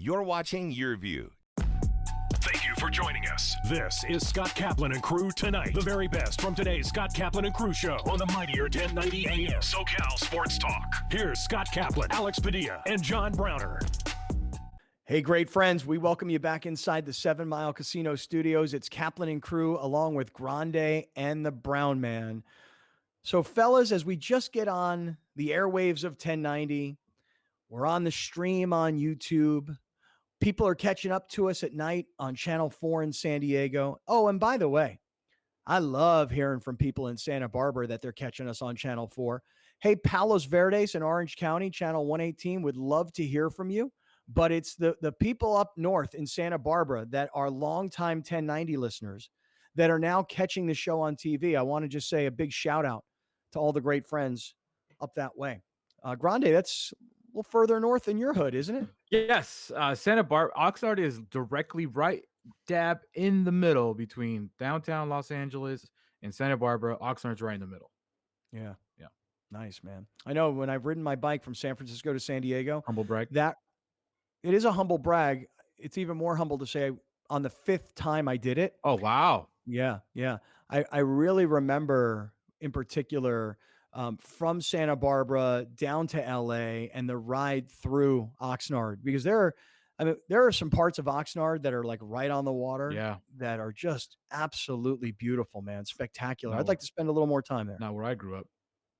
You're watching Your View. Thank you for joining us. This is Scott Kaplan and Crew Tonight. The very best from today's Scott Kaplan and Crew show on the mightier 1090 AM SoCal Sports Talk. Here's Scott Kaplan, Alex Padilla, and John Browner. Hey, great friends. We welcome you back inside the 7 Mile Casino Studios. It's Kaplan and Crew along with Grande and the Brown Man. So, fellas, as we just get on the airwaves of 1090, we're on the stream on YouTube. People are catching up to us at night on Channel 4 in San Diego. Oh, and by the way, I love hearing from people in Santa Barbara that they're catching us on Channel 4. Hey, Palos Verdes in Orange County, Channel 118, would love to hear from you. But it's the people up north in Santa Barbara that are longtime 1090 listeners that are now catching the show on TV. I want to just say a big shout out to all the great friends up that way. Grande, that's a little further north in your hood, isn't it? Yes. Santa Barbara, Oxnard is directly right dab in the middle between downtown Los Angeles and Santa Barbara. Oxnard's right in the middle. Yeah. Yeah. Nice, man. I know when I've ridden my bike from San Francisco to San Diego, Humble brag. That it is a humble brag. It's even more humble to say on the 5th time I did it. Oh, wow. Yeah. Yeah. I really remember in particular from Santa Barbara down to LA and the ride through Oxnard, because there are some parts of Oxnard that are like right on the water. Yeah. That are just absolutely beautiful, man. Spectacular. No. I'd like to spend a little more time there. Not where I grew up.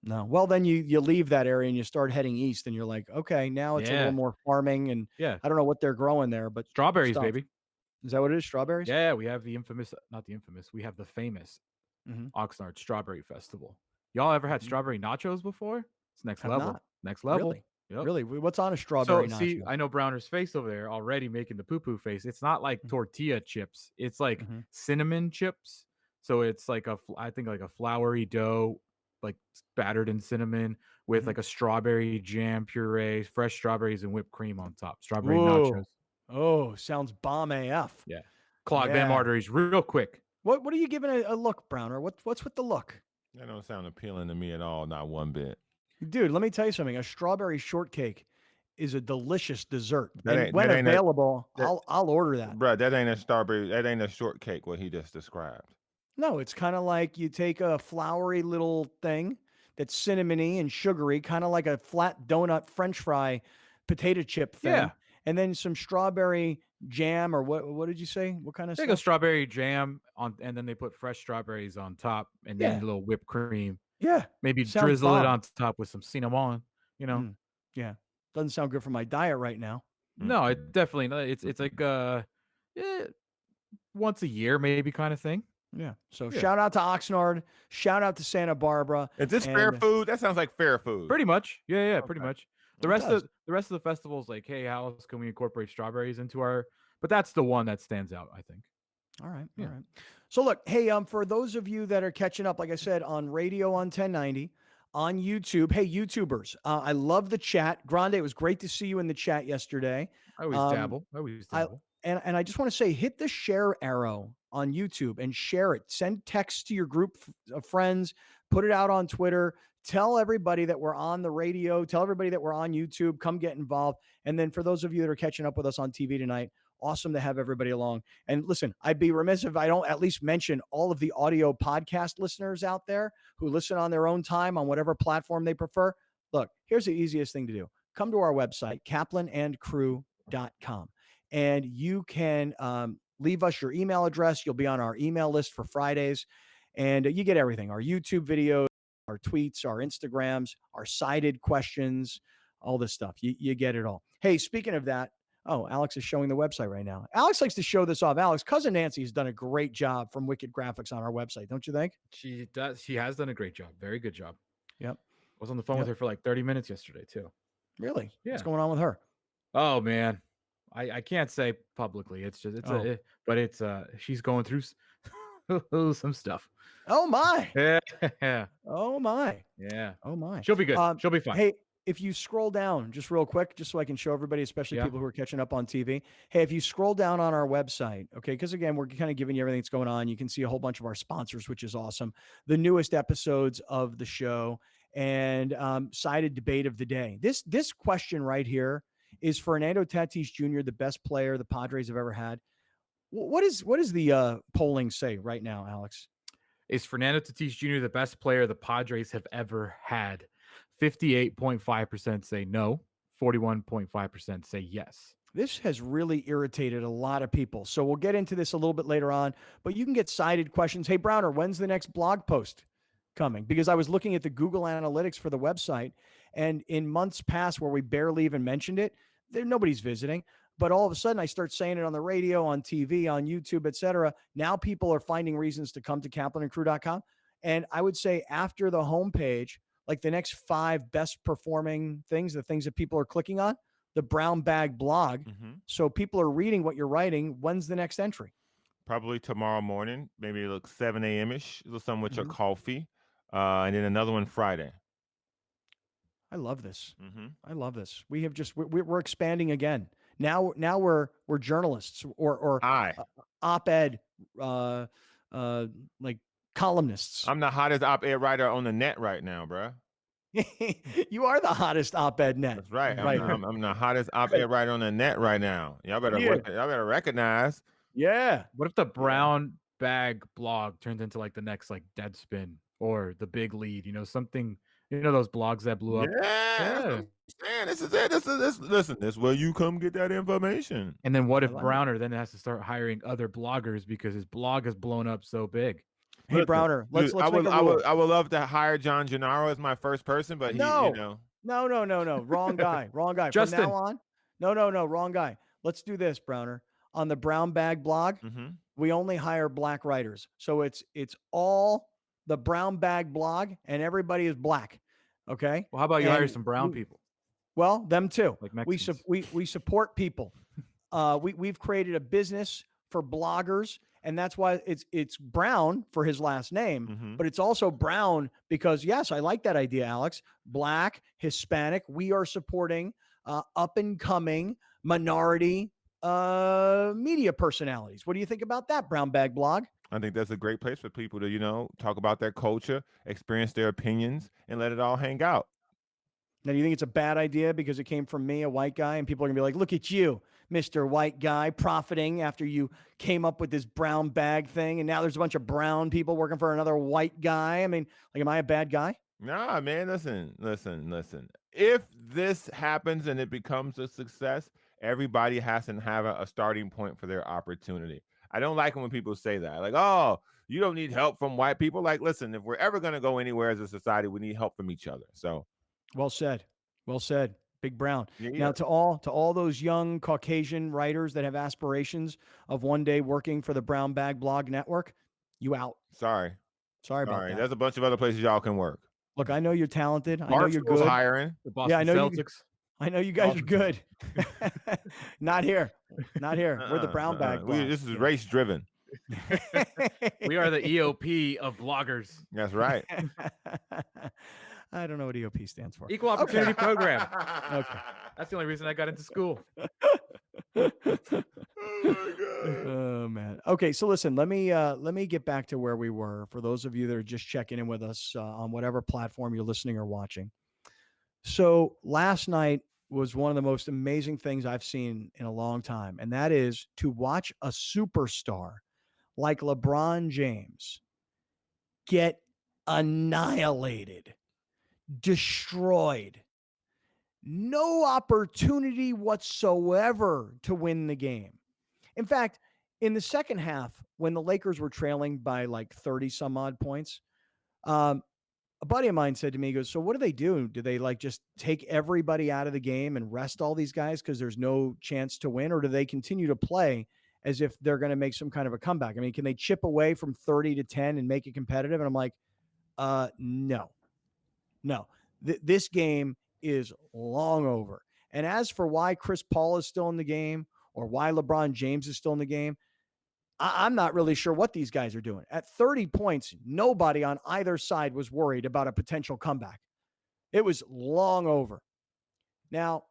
No. Well, then you leave that area and you start heading east and you're like, okay, now it's a little more farming and I don't know what they're growing there, but strawberries, baby. Is that what it is? Strawberries? Yeah. We have the we have the famous Oxnard Strawberry Festival. Y'all ever had strawberry nachos before? It's next level. Not. Next level. Really? Yep. Really? What's on a strawberry nacho? See, I know Browner's face over there already making the poo-poo face. It's not like tortilla chips. It's like cinnamon chips. So it's like I think like a floury dough, like battered in cinnamon with like a strawberry jam puree, fresh strawberries and whipped cream on top. Strawberry nachos. Oh, sounds bomb AF. Yeah. Clog them arteries real quick. What are you giving a look, Browner? What's with the look? That don't sound appealing to me at all, not one bit. Dude, let me tell you something. A strawberry shortcake is a delicious dessert. And when that available, I'll order that. Bro, that ain't a strawberry. That ain't a shortcake, what he just described. No, it's kind of like you take a floury little thing that's cinnamony and sugary, kind of like a flat donut French fry potato chip thing. Yeah. And then some strawberry jam, or what did you say? What kind of Take stuff? a strawberry jam on, and then they put fresh strawberries on top, and then a little whipped cream. Yeah. Maybe Sounds drizzle bomb. it on top with some cinnamon, you know. Yeah. Doesn't sound good for my diet right now. No, it definitely not. It's like once a year maybe kind of thing. Yeah. So shout out to Oxnard. Shout out to Santa Barbara. Is this fair food? That sounds like fair food. Pretty much. Yeah, pretty much. The rest does. of the festival is like, hey, how else can we incorporate strawberries into our? But that's the one that stands out, I think. All right. All right. So look, hey, for those of you that are catching up, like I said, on radio on 1090, on YouTube, hey, YouTubers, I love the chat. Grande, it was great to see you in the chat yesterday. I always dabble. And I just want to say, hit the share arrow on YouTube and share it. Send text to your group of friends, put it out on Twitter, tell everybody that we're on the radio, tell everybody that we're on YouTube, come get involved. And then for those of you that are catching up with us on TV tonight, awesome to have everybody along. And listen, I'd be remiss if I don't at least mention all of the audio podcast listeners out there who listen on their own time on whatever platform they prefer. Look, here's the easiest thing to do. Come to our website, kaplanandcrew.com, and you can leave us your email address. You'll be on our email list for Fridays, and you get everything, our YouTube videos, our tweets, our Instagrams, our cited questions, all this stuff. You get it all. Hey, speaking of that, Alex is showing the website right now. Alex likes to show this off. Alex, cousin Nancy has done a great job from Wicked Graphics on our website, don't you think? She does. She has done a great job. Very good job. Yep. I was on the phone with her for like 30 minutes yesterday too. Really? Yeah. What's going on with her? Oh man, I can't say publicly. It's just she's going through some stuff. Oh my. Yeah. Oh my. Yeah. Oh my. She'll be good. She'll be fine. Hey, if you scroll down just real quick, just so I can show everybody, especially people who are catching up on TV. Hey, if you scroll down on our website, okay, because again, we're kind of giving you everything that's going on. You can see a whole bunch of our sponsors, which is awesome. The newest episodes of the show and cited debate of the day. This question right here Is Fernando Tatis Jr. the best player the Padres have ever had? What does the polling say right now, Alex? Is Fernando Tatis Jr. the best player the Padres have ever had? 58.5% say no. 41.5% say yes. This has really irritated a lot of people. So we'll get into this a little bit later on, but you can get cited questions. Hey, Browner, when's the next blog post coming? Because I was looking at the Google Analytics for the website, and in months past where we barely even mentioned it, nobody's visiting. But all of a sudden, I start saying it on the radio, on TV, on YouTube, etc. Now people are finding reasons to come to KaplanandCrew.com. And I would say after the homepage, like the next 5 best performing things, the things that people are clicking on, the Brown Bag blog. So people are reading what you're writing. When's the next entry? Probably tomorrow morning, maybe like 7 a.m.-ish, a little something with your coffee. And then another one Friday. I love this. I love this. We have just we're expanding again. Now we're journalists or op-ed like columnists. I'm the hottest op-ed writer on the net right now, bro. You are the hottest op-ed net. That's right. Right. I'm the hottest op-ed writer on the net right now. Y'all better recognize. Yeah. What if the Brown Bag blog turns into like the next like Deadspin or the Big Lead? Something. Those blogs that blew up. Yeah. This is it. Listen, this is where you come get that information. And then what if Browner then has to start hiring other bloggers because his blog has blown up so big? Hey, Browner, let's I make a rule. I would love to hire John Gennaro as my first person, but No, wrong guy, wrong guy. Justin. From now on, no, wrong guy. Let's do this, Browner. On the Brown Bag blog, we only hire black writers, so it's all the Brown Bag blog, and everybody is black. Okay. Well, how about you hire some brown people? Well, them too. Like Mexicans. We support people. We've created a business for bloggers. And that's why it's Brown for his last name, but it's also Brown because, yes, I like that idea, Alex. Black, Hispanic, we are supporting up and coming minority media personalities. What do you think about that, Brown Bag blog? I think that's a great place for people to, talk about their culture, experience their opinions, and let it all hang out. Now, do you think it's a bad idea because it came from me, a white guy, and people are going to be like, look at you, Mr. White Guy, profiting after you came up with this brown bag thing, and now there's a bunch of brown people working for another white guy? I mean, like, am I a bad guy? Nah, man, listen. If this happens and it becomes a success, everybody has to have a starting point for their opportunity. I don't like it when people say that. Like, oh, you don't need help from white people. Like, listen, if we're ever going to go anywhere as a society, we need help from each other. So. Well said. Big Brown. Yeah. Now, to all those young Caucasian writers that have aspirations of one day working for the Brown Bag Blog Network, you out. Sorry about that. There's a bunch of other places y'all can work. Look, I know you're talented. I know you're good. Hiring. The Boston Celtics. I know you guys are good. Not here. We're the Brown Bag Blog. This is race driven. We are the EOP of bloggers. That's right. I don't know what EOP stands for. Equal Opportunity Program. Okay. That's the only reason I got into school. Oh my God. Oh man. Okay, so listen, let me get back to where we were for those of you that are just checking in with us on whatever platform you're listening or watching. So last night was one of the most amazing things I've seen in a long time, and that is to watch a superstar like LeBron James get annihilated, destroyed. No opportunity whatsoever to win the game. In fact, in the second half, when the Lakers were trailing by like 30 some odd points, a buddy of mine said to me, he goes, so what do they do? Do they like just take everybody out of the game and rest all these guys because there's no chance to win? Or do they continue to play as if they're going to make some kind of a comeback? I mean, can they chip away from 30 to 10 and make it competitive? And I'm like, no. This game is long over. And as for why Chris Paul is still in the game or why LeBron James is still in the game, I'm not really sure what these guys are doing. At 30 points, nobody on either side was worried about a potential comeback. It was long over. Now,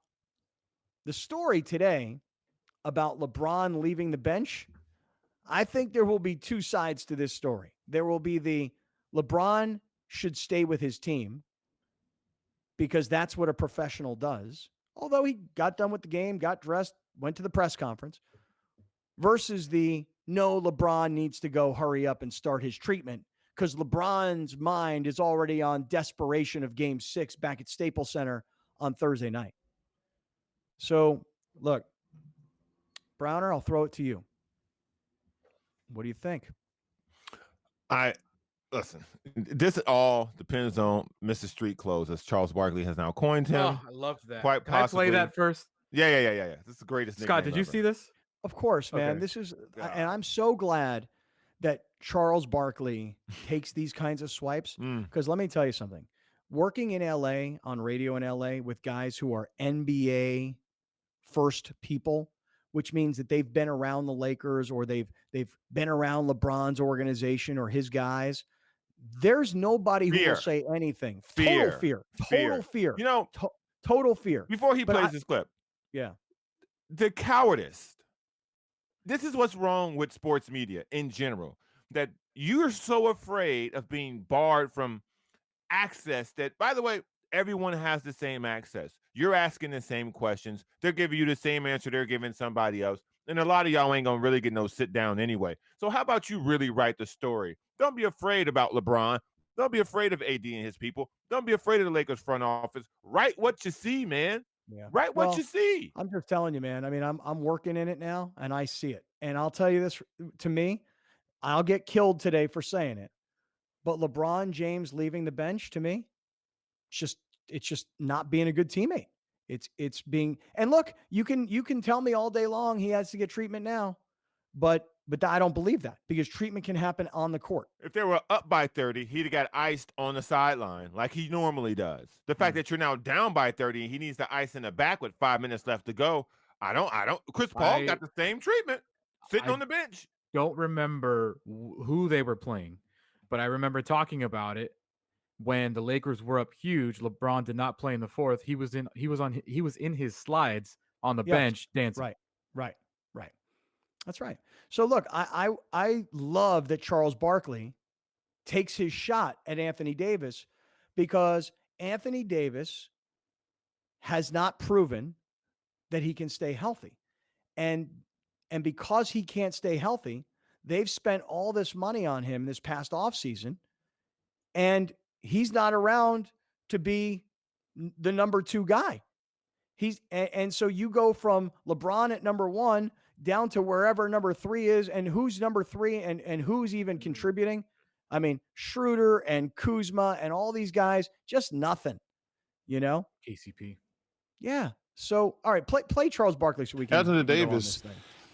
the story today about LeBron leaving the bench, I think there will be two sides to this story. There will be the LeBron should stay with his team because that's what a professional does, although he got done with the game, got dressed, went to the press conference, versus the no, LeBron needs to go hurry up and start his treatment because LeBron's mind is already on desperation of Game 6 back at Staples Center on Thursday night. So, look, Browner, I'll throw it to you. What do you think? Listen, this all depends on Mr. Street Clothes, as Charles Barkley has now coined him. Oh, I loved that. Quite Can I possibly. play that first? Yeah. This is the greatest. Scott, did you see this? Of course, man. Okay. This is, and I'm so glad that Charles Barkley takes these kinds of swipes because let me tell you something. Working in LA, on radio in LA, with guys who are NBA first people, which means that they've been around the Lakers or they've been around LeBron's organization or his guys. There's nobody who will say anything. Total fear. You know, total fear. Before he plays this clip. Yeah. The cowardice. This is what's wrong with sports media in general, that you're so afraid of being barred from access that, by the way, everyone has the same access. You're asking the same questions. They're giving you the same answer they're giving somebody else. And a lot of y'all ain't going to really get no sit down anyway. So how about you really write the story? Don't be afraid about LeBron. Don't be afraid of AD and his people. Don't be afraid of the Lakers front office. Write what you see, man. Yeah. Write what you see. I'm just telling you, man. I mean, I'm working in it now and I see it. And I'll tell you this, to me, I'll get killed today for saying it. But LeBron James leaving the bench, to me, it's just not being a good teammate. It's being, and look, you can tell me all day long he has to get treatment now, but I don't believe that because treatment can happen on the court. If they were up by 30, he'd have got iced on the sideline like he normally does. The fact that you're now down by 30 and he needs the ice in the back with 5 minutes left to go, I don't. Chris Paul got the same treatment sitting on the bench. Don't remember who they were playing, but I remember talking about it when the Lakers were up huge. LeBron did not play in the fourth. He was in his slides on the bench dancing. Right. That's right. So look, I love that Charles Barkley takes his shot at Anthony Davis because Anthony Davis has not proven that he can stay healthy. And because he can't stay healthy, they've spent all this money on him this past offseason, and he's not around to be the number 2 guy. And so you go from LeBron at number 1 down to wherever number 3 is, and who's number 3 and who's even contributing. I mean, Schroeder and Kuzma and all these guys, just nothing, KCP. Yeah. So, all right, play Charles Barkley so we can. Anthony Davis.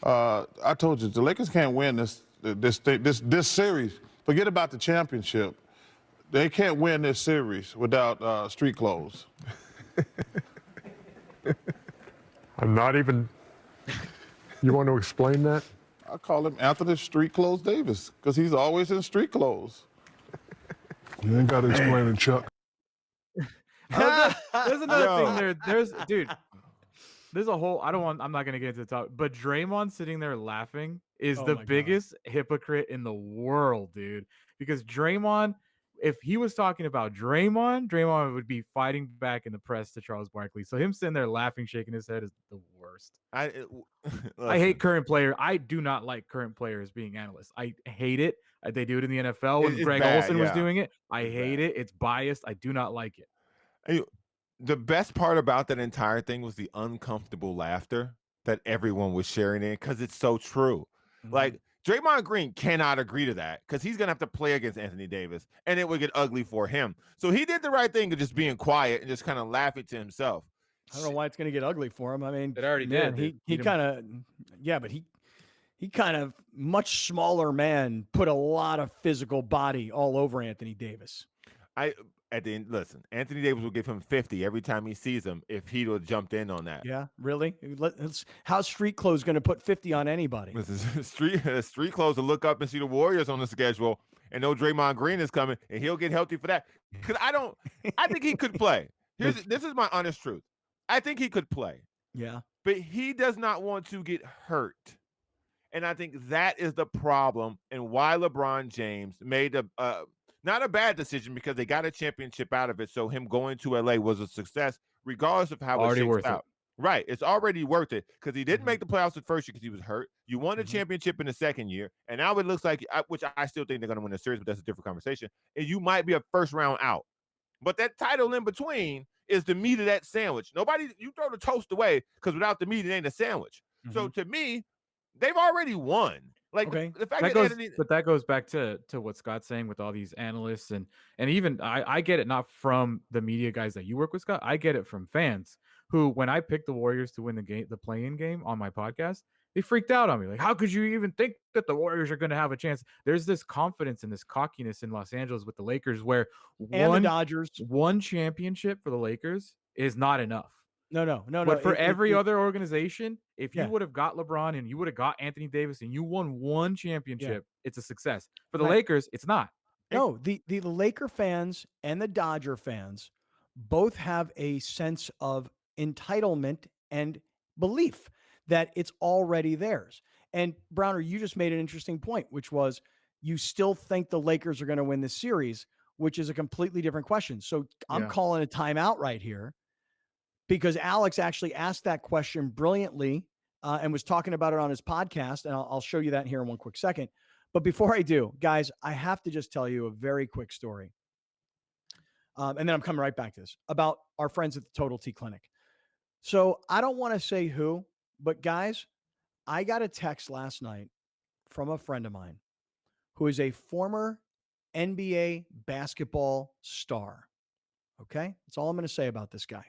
I told you the Lakers can't win this series. Forget about the championship. They can't win this series without street clothes. I'm not even. You want to explain that? I call him Anthony Street Clothes Davis because he's always in street clothes. You ain't got to explain it, Chuck. There's another thing there. There's a whole. I'm not gonna get into the topic, but Draymond sitting there laughing is the biggest hypocrite in the world, dude. Because Draymond, if he was talking about Draymond would be fighting back in the press to Charles Barkley. So him sitting there laughing, shaking his head is the worst. I hate current players. I do not like current players being analysts. I hate it. They do it in the NFL when Greg Olsen was doing it. I hate it. It's biased. I do not like it. The best part about that entire thing was the uncomfortable laughter that everyone was sharing in because it's so true. Mm-hmm. Like, Draymond Green cannot agree to that because he's going to have to play against Anthony Davis, and it would get ugly for him. So he did the right thing of just being quiet and just kind of laughing to himself. I don't know why it's going to get ugly for him. I mean, it already did. He kind of, but he kind of, much smaller man, put a lot of physical body all over Anthony Davis. At the end, listen, Anthony Davis will give him 50 every time he sees him if he would have jumped in on that. Yeah, really? How's street clothes going to put 50 on anybody? Listen, street clothes will look up and see the Warriors on the schedule and know Draymond Green is coming, and he'll get healthy for that. Because I think he could play. This is my honest truth. I think he could play. Yeah. But he does not want to get hurt. And I think that is the problem and why LeBron James made not a bad decision because they got a championship out of it. So him going to LA was a success, regardless of how it shakes out. Right. It's already worth it because he didn't make the playoffs the first year because he was hurt. You won the Mhm. championship in the second year. And now it looks like, which I still think they're going to win the series, but that's a different conversation. And you might be a first round out. But that title in between is the meat of that sandwich. You throw the toast away because without the meat, it ain't a sandwich. So to me, they've already won. Like Okay. the fact That that goes, Anthony, but that goes back to what Scott's saying with all these analysts and even I get it not from the media guys that you work with, Scott. I get it from fans who, when I picked the Warriors to win the play-in game on my podcast, they freaked out on me. Like, how could you even think that the Warriors are going to have a chance? There's this confidence and this cockiness in Los Angeles with the Lakers, where And the Dodgers. one championship for the Lakers is not enough. No. But for every other organization, if you Yeah. would have got LeBron and you would have got Anthony Davis and you won one championship, it's a success. For the Right. Lakers, it's not. No, the Laker fans and the Dodger fans both have a sense of entitlement and belief that it's already theirs. And Browner, you just made an interesting point, which was you still think the Lakers are going to win this series, which is a completely different question. So I'm calling a timeout right here because Alex actually asked that question brilliantly and was talking about it on his podcast. And I'll show you that here in one quick second. But before I do, guys, I have to just tell you a very quick story. And then I'm coming right back to this about our friends at the Total T Clinic. So I don't want to say who, but guys, I got a text last night from a friend of mine who is a former NBA basketball star. Okay. That's all I'm going to say about this guy.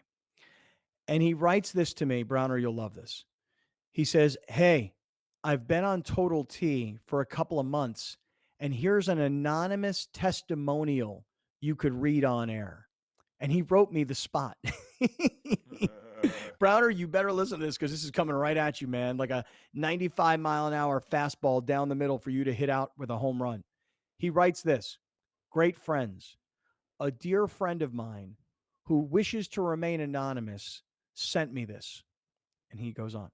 And he writes this to me, Browner, you'll love this. He says, "Hey, I've been on Total T for a couple of months, and here's an anonymous testimonial you could read on air." And he wrote me the spot. Browner, you better listen to this because this is coming right at you, man. Like a 95-mile-an-hour fastball down the middle for you to hit out with a home run. He writes this: "Great friends, a dear friend of mine who wishes to remain anonymous sent me this." And he goes on.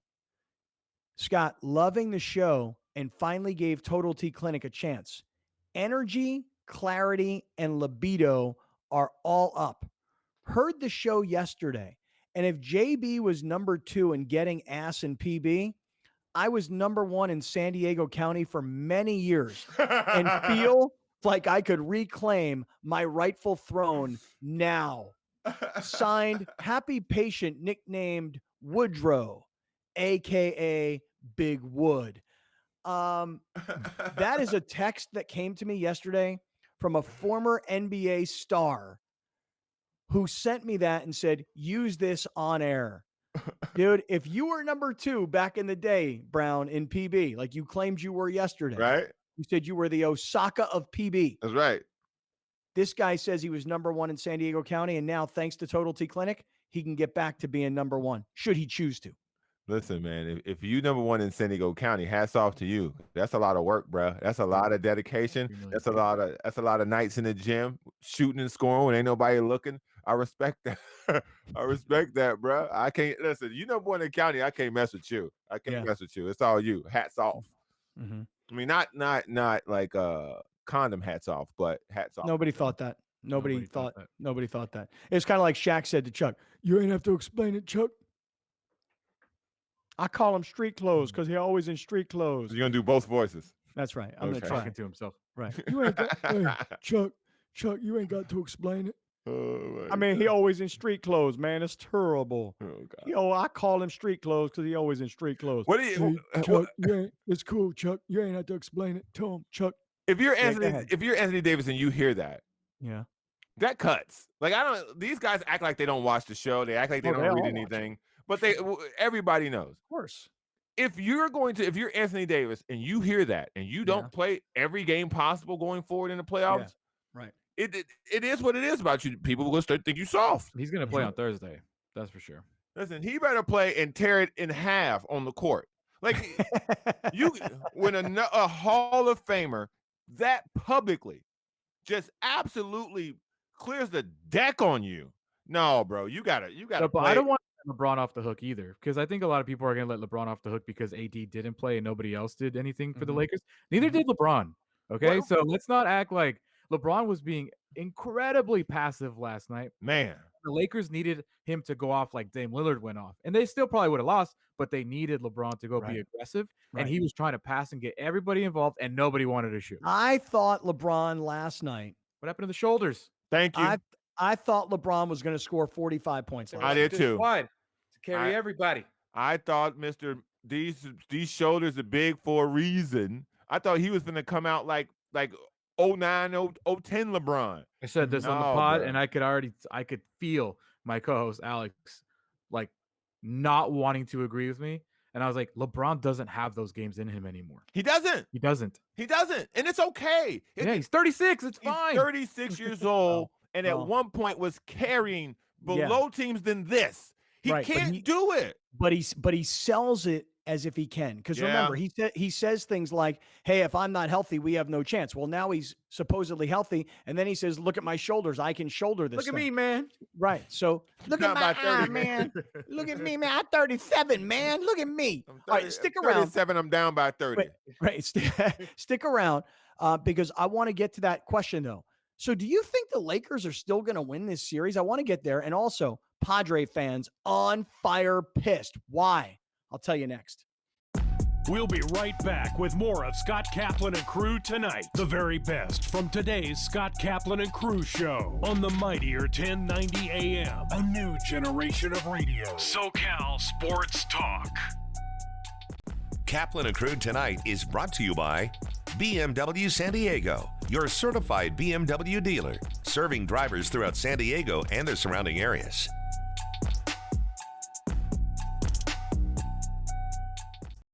"Scott, loving the show and finally gave Total T Clinic a chance. Energy, clarity, and libido are all up. Heard the show yesterday. And if JB was number 2 in getting ass in PB, I was number 1 in San Diego County for many years and feel like I could reclaim my rightful throne now. Signed, happy patient nicknamed Woodrow, AKA Big Wood." That is a text that came to me yesterday from a former NBA star who sent me that and said, "Use this on air." Dude, if you were number 2 back in the day, Brown, in PB, like you claimed you were yesterday, right? You said you were the Osaka of PB. That's right. This guy says he was number 1 in San Diego County, and now, thanks to Total T Clinic, he can get back to being number 1, should he choose to. Listen, man, if you number 1 in San Diego County, hats off to you. That's a lot of work, bro. That's a lot of dedication. That's a lot of nights in the gym, shooting and scoring when ain't nobody looking. I respect that. I respect that, bro. I can't listen. You number 1 in county, I can't mess with you. I can't mess with you. It's all you. Hats off. Mm-hmm. I mean, not like condom hats off, but hats off. Nobody thought that. Nobody thought that. It's kind of like Shaq said to Chuck, "You ain't have to explain it, Chuck. I call him street clothes because he always in street clothes." You're gonna do both voices. That's right. I'm gonna try. Talking to himself. Right. You ain't got, hey, Chuck, you ain't got to explain it. Oh, I mean, he always in street clothes, man. It's terrible. Oh God. I call him street clothes because he always in street clothes. What do you, hey, Chuck? It's cool, Chuck. You ain't have to explain it to him, Chuck. If you're Anthony Davis and you hear that, yeah, that cuts. Like these guys act like they don't watch the show. They act like they don't read anything. But everybody knows. Of course. If you're Anthony Davis and you hear that and you don't play every game possible going forward in the playoffs, right? It is what it is about you. People will start to think you soft. He's gonna play on Thursday. That's for sure. Listen, he better play and tear it in half on the court. Like when a Hall of Famer that publicly just absolutely clears the deck on you. No, bro, you gotta But I don't want LeBron off the hook either, because I think a lot of people are going to let LeBron off the hook because AD didn't play and nobody else did anything for the Lakers. Neither did LeBron. Okay, so let's not act like LeBron was being incredibly passive last night. Man, the Lakers needed him to go off like Dame Lillard went off. And they still probably would have lost, but they needed LeBron to go be aggressive. And he was trying to pass and get everybody involved, and nobody wanted to shoot. I thought LeBron last night. What happened to the shoulders? Thank you. I thought LeBron was going to score 45 points last I night. did too. Squad to carry everybody. I thought these shoulders are big for a reason. I thought he was going to come out like 09, 010 LeBron. I said this on the pod, and I could feel my co-host Alex like not wanting to agree with me. And I was like, LeBron doesn't have those games in him anymore. He doesn't. And it's okay. He's 36. It's fine. He's 36 years old, and at one point was carrying below teams than this. He can't do it. But he sells it as if he can. Because remember, he says things like, hey, if I'm not healthy, we have no chance. Well, now he's supposedly healthy. And then he says, look at my shoulders. I can shoulder this Look at me, man. Right. So look at my 30, man. Look at me, man. I'm 37, man. Look at me. All right, stick around. 37, I'm down by 30. Right. Stick around because I want to get to that question, though. So do you think the Lakers are still going to win this series? I want to get there. And also, Padre fans on fire pissed. Why? I'll tell you next. We'll be right back with more of Scott Kaplan and Crew tonight. The very best from today's Scott Kaplan and Crew show on the mightier 1090 AM. A new generation of radio. SoCal Sports Talk. Kaplan and Crew tonight is brought to you by BMW San Diego, your certified BMW dealer, serving drivers throughout San Diego and the surrounding areas.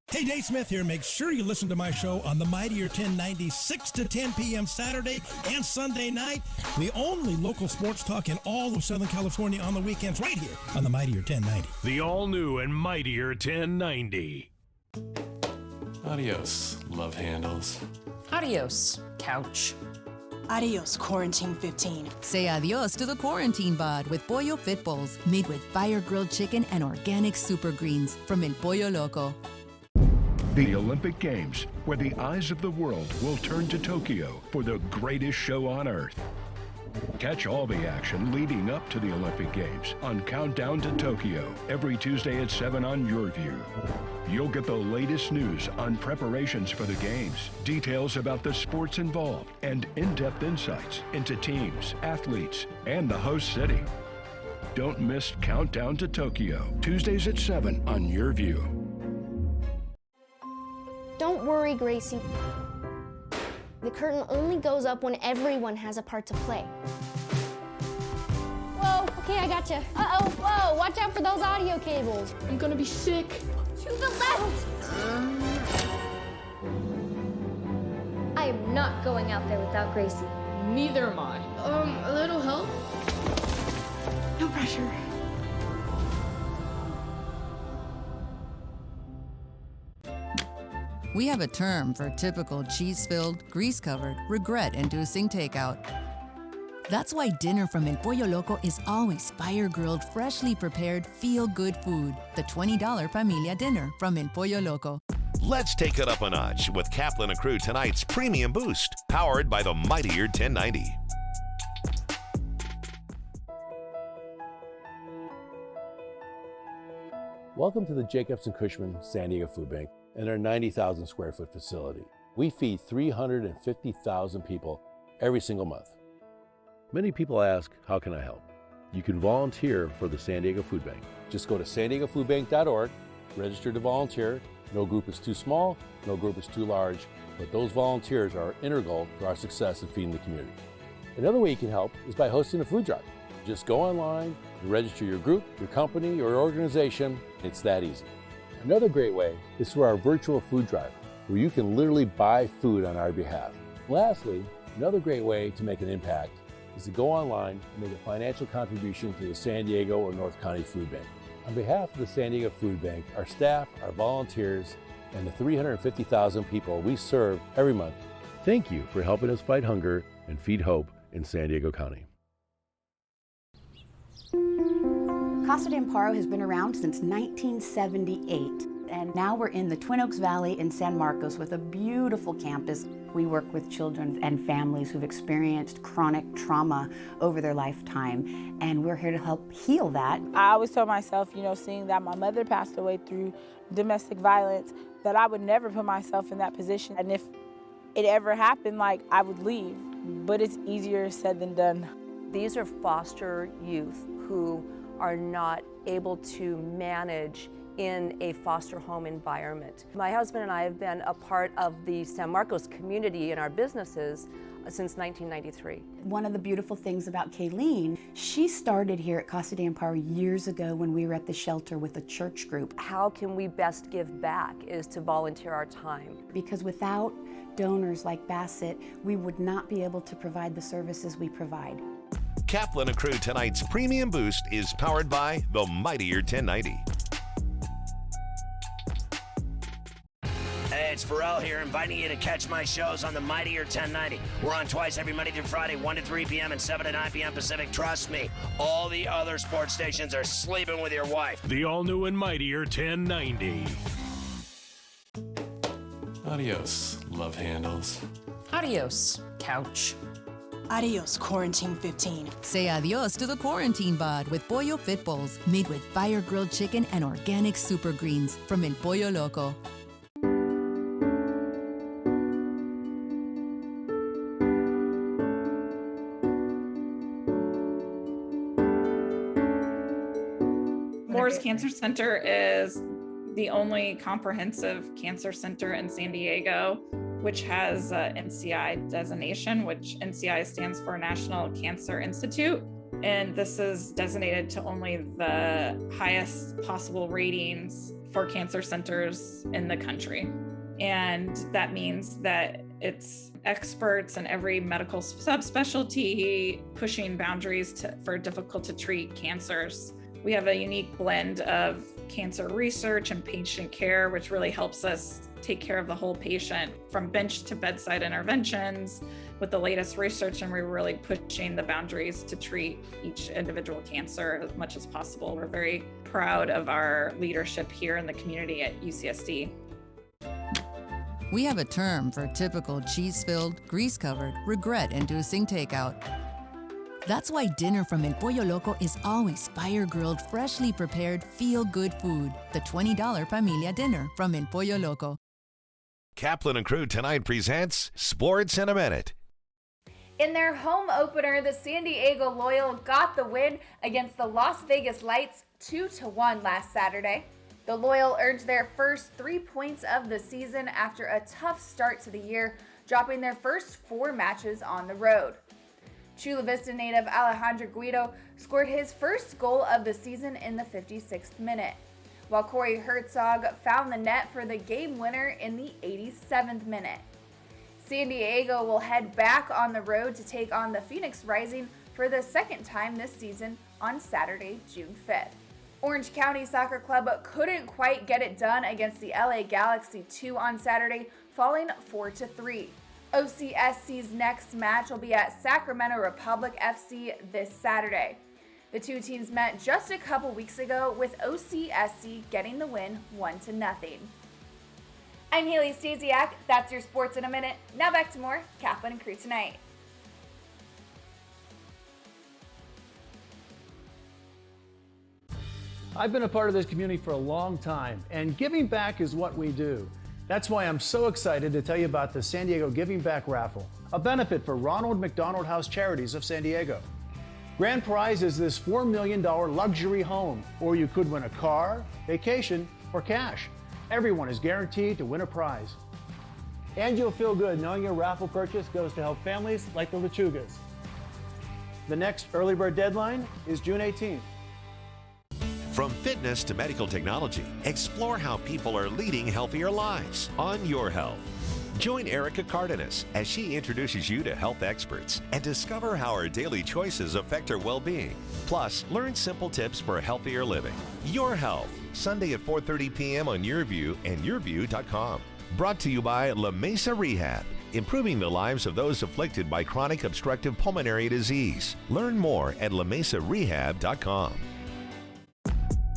Hey, Dave Smith here. Make sure you listen to my show on the Mightier 1090, 6 to 10 p.m. Saturday and Sunday night. The only local sports talk in all of Southern California on the weekends, right here on the Mightier 1090. The all-new and mightier 1090. Adios, love handles. Adios, couch. Adios, Quarantine 15. Say adios to the quarantine bod with Pollo Fit Bowls, made with fire-grilled chicken and organic super greens from El Pollo Loco. The Olympic Games, where the eyes of the world will turn to Tokyo for the greatest show on Earth. Catch all the action leading up to the Olympic Games on Countdown to Tokyo every Tuesday at 7 on YourView. You'll get the latest news on preparations for the Games, details about the sports involved, and in-depth insights into teams, athletes, and the host city. Don't miss Countdown to Tokyo, Tuesdays at 7 on YourView. Don't worry, Gracie. The curtain only goes up when everyone has a part to play. Whoa, okay, I gotcha. Uh-oh, whoa, watch out for those audio cables. I'm gonna be sick. To the left! I am not going out there without Gracie. Neither am I. A little help? No pressure. We have a term for typical cheese-filled, grease-covered, regret-inducing takeout. That's why dinner from El Pollo Loco is always fire-grilled, freshly prepared, feel-good food. The $20 Familia Dinner from El Pollo Loco. Let's take it up a notch with Kaplan and Crew tonight's Premium Boost, powered by the mightier 1090. Welcome to the Jacobs & Cushman San Diego Food Bank and our 90,000 square foot facility. We feed 350,000 people every single month. Many people ask, how can I help? You can volunteer for the San Diego Food Bank. Just go to sandiegofoodbank.org, register to volunteer. No group is too small, no group is too large, but those volunteers are integral to our success in feeding the community. Another way you can help is by hosting a food drive. Just go online and register your group, your company, or organization. It's that easy. Another great way is through our virtual food drive, where you can literally buy food on our behalf. Lastly, another great way to make an impact is to go online and make a financial contribution to the San Diego or North County Food Bank. On behalf of the San Diego Food Bank, our staff, our volunteers, and the 350,000 people we serve every month, thank you for helping us fight hunger and feed hope in San Diego County. Casa de Amparo has been around since 1978, And now we're in the Twin Oaks Valley in San Marcos with a beautiful campus. We work with children and families who've experienced chronic trauma over their lifetime, and we're here to help heal that. I always tell myself, seeing that my mother passed away through domestic violence, that I would never put myself in that position. And if it ever happened, I would leave. But it's easier said than done. These are foster youth who are not able to manage in a foster home environment. My husband and I have been a part of the San Marcos community in our businesses since 1993. One of the beautiful things about Kayleen, she started here at Casa de Amparo years ago when we were at the shelter with a church group. How can we best give back is to volunteer our time. Because without donors like Bassett, we would not be able to provide the services we provide. Kaplan and Crew tonight's Premium Boost is powered by the Mightier 1090. Hey, it's Pharrell here, inviting you to catch my shows on the Mightier 1090. We're on twice every Monday through Friday, 1 to 3 p.m. and 7 to 9 p.m. Pacific. Trust me, all the other sports stations are sleeping with your wife. The all-new and Mightier 1090. Adios, love handles. Adios, couch. Adios, Quarantine 15. Say adios to the quarantine bod with Pollo Fit Bowls, made with fire-grilled chicken and organic super greens from El Pollo Loco. Moore's Cancer Center is the only comprehensive cancer center in San Diego, which has NCI designation, which NCI stands for National Cancer Institute. And this is designated to only the highest possible ratings for cancer centers in the country. And that means that it's experts in every medical subspecialty pushing boundaries for difficult to treat cancers. We have a unique blend of cancer research and patient care, which really helps us take care of the whole patient from bench to bedside interventions with the latest research, and we're really pushing the boundaries to treat each individual cancer as much as possible. We're very proud of our leadership here in the community at UCSD. We have a term for typical cheese-filled, grease-covered, regret-inducing takeout. That's why dinner from El Pollo Loco is always fire-grilled, freshly prepared, feel-good food. The $20 Familia Dinner from El Pollo Loco. Kaplan and Crew tonight presents Sports in a Minute. In their home opener, the San Diego Loyal got the win against the Las Vegas Lights 2-1 last Saturday. The Loyal earned their first 3 points of the season after a tough start to the year, dropping their first 4 matches on the road. Chula Vista native Alejandro Guido scored his first goal of the season in the 56th minute, while Corey Herzog found the net for the game winner in the 87th minute. San Diego will head back on the road to take on the Phoenix Rising for the second time this season on Saturday, June 5th. Orange County Soccer Club couldn't quite get it done against the LA Galaxy 2 on Saturday, falling 4-3. OCSC's next match will be at Sacramento Republic FC this Saturday. The two teams met just a couple weeks ago, with OCSC getting the win 1-0. I'm Haley Stasiak. That's your sports in a minute. Now back to more Kaplan and Crew tonight. I've been a part of this community for a long time, and giving back is what we do. That's why I'm so excited to tell you about the San Diego Giving Back Raffle, a benefit for Ronald McDonald House Charities of San Diego. Grand prize is this $4 million luxury home, or you could win a car, vacation, or cash. Everyone is guaranteed to win a prize. And you'll feel good knowing your raffle purchase goes to help families like the Lechugas. The next early bird deadline is June 18th. From fitness to medical technology, explore how people are leading healthier lives on Your Health. Join Erica Cardenas as she introduces you to health experts and discover how our daily choices affect our well-being. Plus, learn simple tips for healthier living. Your Health, Sunday at 4:30 p.m. on YourView and YourView.com. Brought to you by La Mesa Rehab, improving the lives of those afflicted by chronic obstructive pulmonary disease. Learn more at LaMesaRehab.com.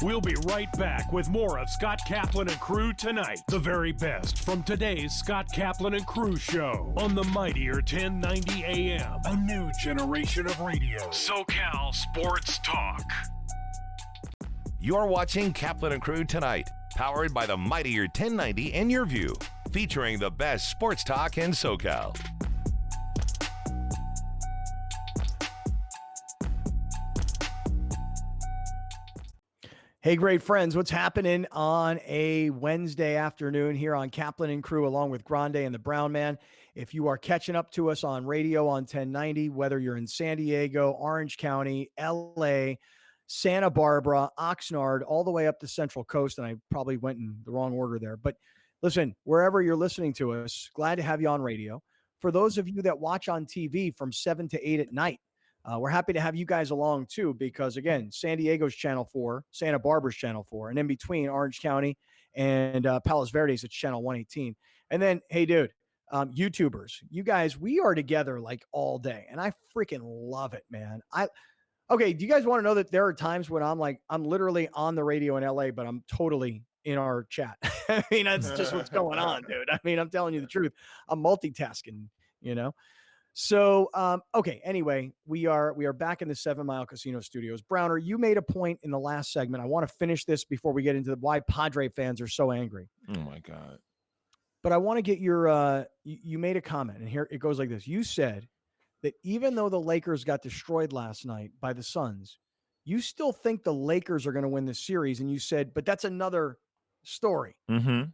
We'll be right back with more of Scott Kaplan and Crew tonight. The very best from today's Scott Kaplan and Crew show on the mightier 1090 AM. A new generation of radio. SoCal Sports Talk. You're watching Kaplan and Crew tonight, powered by the mightier 1090 and Your View, featuring the best sports talk in SoCal. Hey, great friends, what's happening on a Wednesday afternoon here on Kaplan and Crew along with Grande and the Brown Man? If you are catching up to us on radio on 1090, whether you're in San Diego, Orange County, LA, Santa Barbara, Oxnard, all the way up the Central Coast, and I probably went in the wrong order there. But listen, wherever you're listening to us, glad to have you on radio. For those of you that watch on TV from 7 to 8 at night, we're happy to have you guys along too, because again, San Diego's Channel 4, Santa Barbara's Channel 4, and in between Orange County and Palos Verdes, it's Channel 118. And then, hey, dude, YouTubers, you guys, we are together like all day, and I freaking love it, man. Okay, do you guys want to know that there are times when I'm literally on the radio in LA, but I'm totally in our chat. I mean, that's just what's going on, dude. I mean, I'm telling you the truth. I'm multitasking, you know? So, okay, anyway, we are back in the 7 Mile Casino studios. Browner, you made a point in the last segment. I want to finish this before we get into why Padre fans are so angry. Oh my God. But I want to get your, you made a comment, and here it goes like this. You said that even though the Lakers got destroyed last night by the Suns, you still think the Lakers are going to win this series. And you said, but that's another story. Mm-hmm.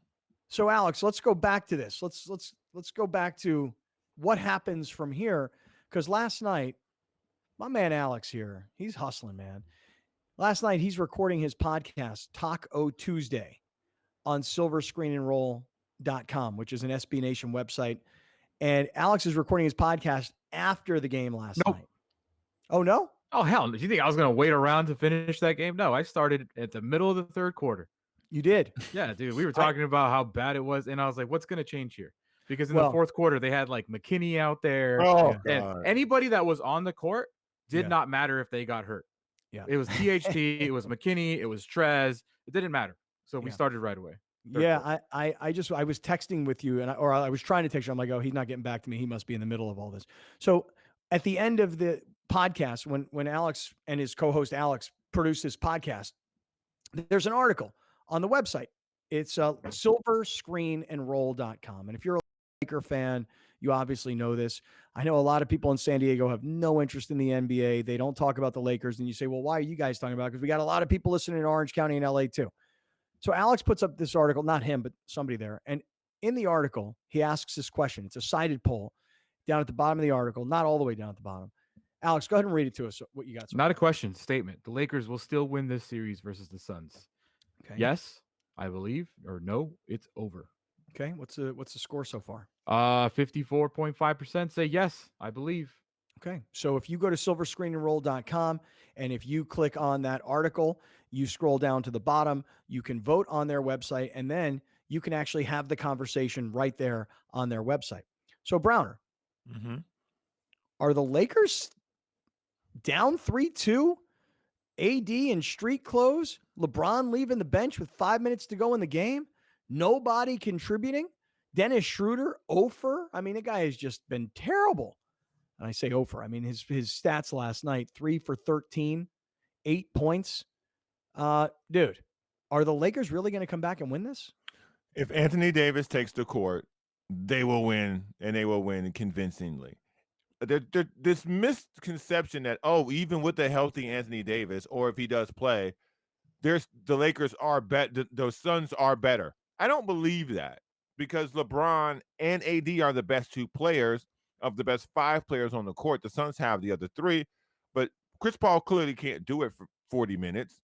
So Alex, let's go back to this. Let's go back to what happens from here. Because last night, my man Alex here, he's hustling, man. Last night, he's recording his podcast, Taco Tuesday, on silverscreenandroll.com, which is an SB Nation website. And Alex is recording his podcast after the game last night. Oh, no? Oh, hell. Did you think I was going to wait around to finish that game? No, I started at the middle of the third quarter. You did? Yeah, dude. We were talking about how bad it was, and I was like, what's going to change here? Because in the fourth quarter, they had like McKinney out there. Oh, and God. Anybody that was on the court did not matter if they got hurt. Yeah. It was THT, it was McKinney, it was Trez. It didn't matter. So we started right away. I was texting with you, and I was trying to text you. I'm like, oh, he's not getting back to me. He must be in the middle of all this. So at the end of the podcast, when Alex and his co-host Alex produced this podcast, there's an article on the website. It's silverscreenandroll.com. And if you're a Laker fan, you obviously know this. I know a lot of people in San Diego have no interest in the NBA. They don't talk about the Lakers. And you say, well, why are you guys talking about it? Because we got a lot of people listening in Orange County and LA too. So Alex puts up this article, not him, but somebody there. And in the article, he asks this question. It's a cited poll down at the bottom of the article, not all the way down at the bottom. Alex, go ahead and read it to us, what you got. Not a question, statement. The Lakers will still win this series versus the Suns. Okay. Yes, I believe, or no, it's over. Okay. What's the score so far? 54.5% say yes, I believe. Okay. So if you go to silverscreenandroll.com and if you click on that article, you scroll down to the bottom, you can vote on their website, and then you can actually have the conversation right there on their website. So Browner, are the Lakers down 3-2? AD in street clothes, LeBron leaving the bench with 5 minutes to go in the game, nobody contributing, Dennis Schroeder, Ofer. I mean, the guy has just been terrible. And I say Ofer. I mean, his stats last night, 3 for 13, 8 points. Dude, are the Lakers really going to come back and win this? If Anthony Davis takes the court, they will win, and they will win convincingly. This misconception that, even with a healthy Anthony Davis, or if he does play, the Lakers are better. The Suns are better. I don't believe that, because LeBron and AD are the best two players of the best 5 players on the court. The Suns have the other 3, but Chris Paul clearly can't do it for 40 minutes.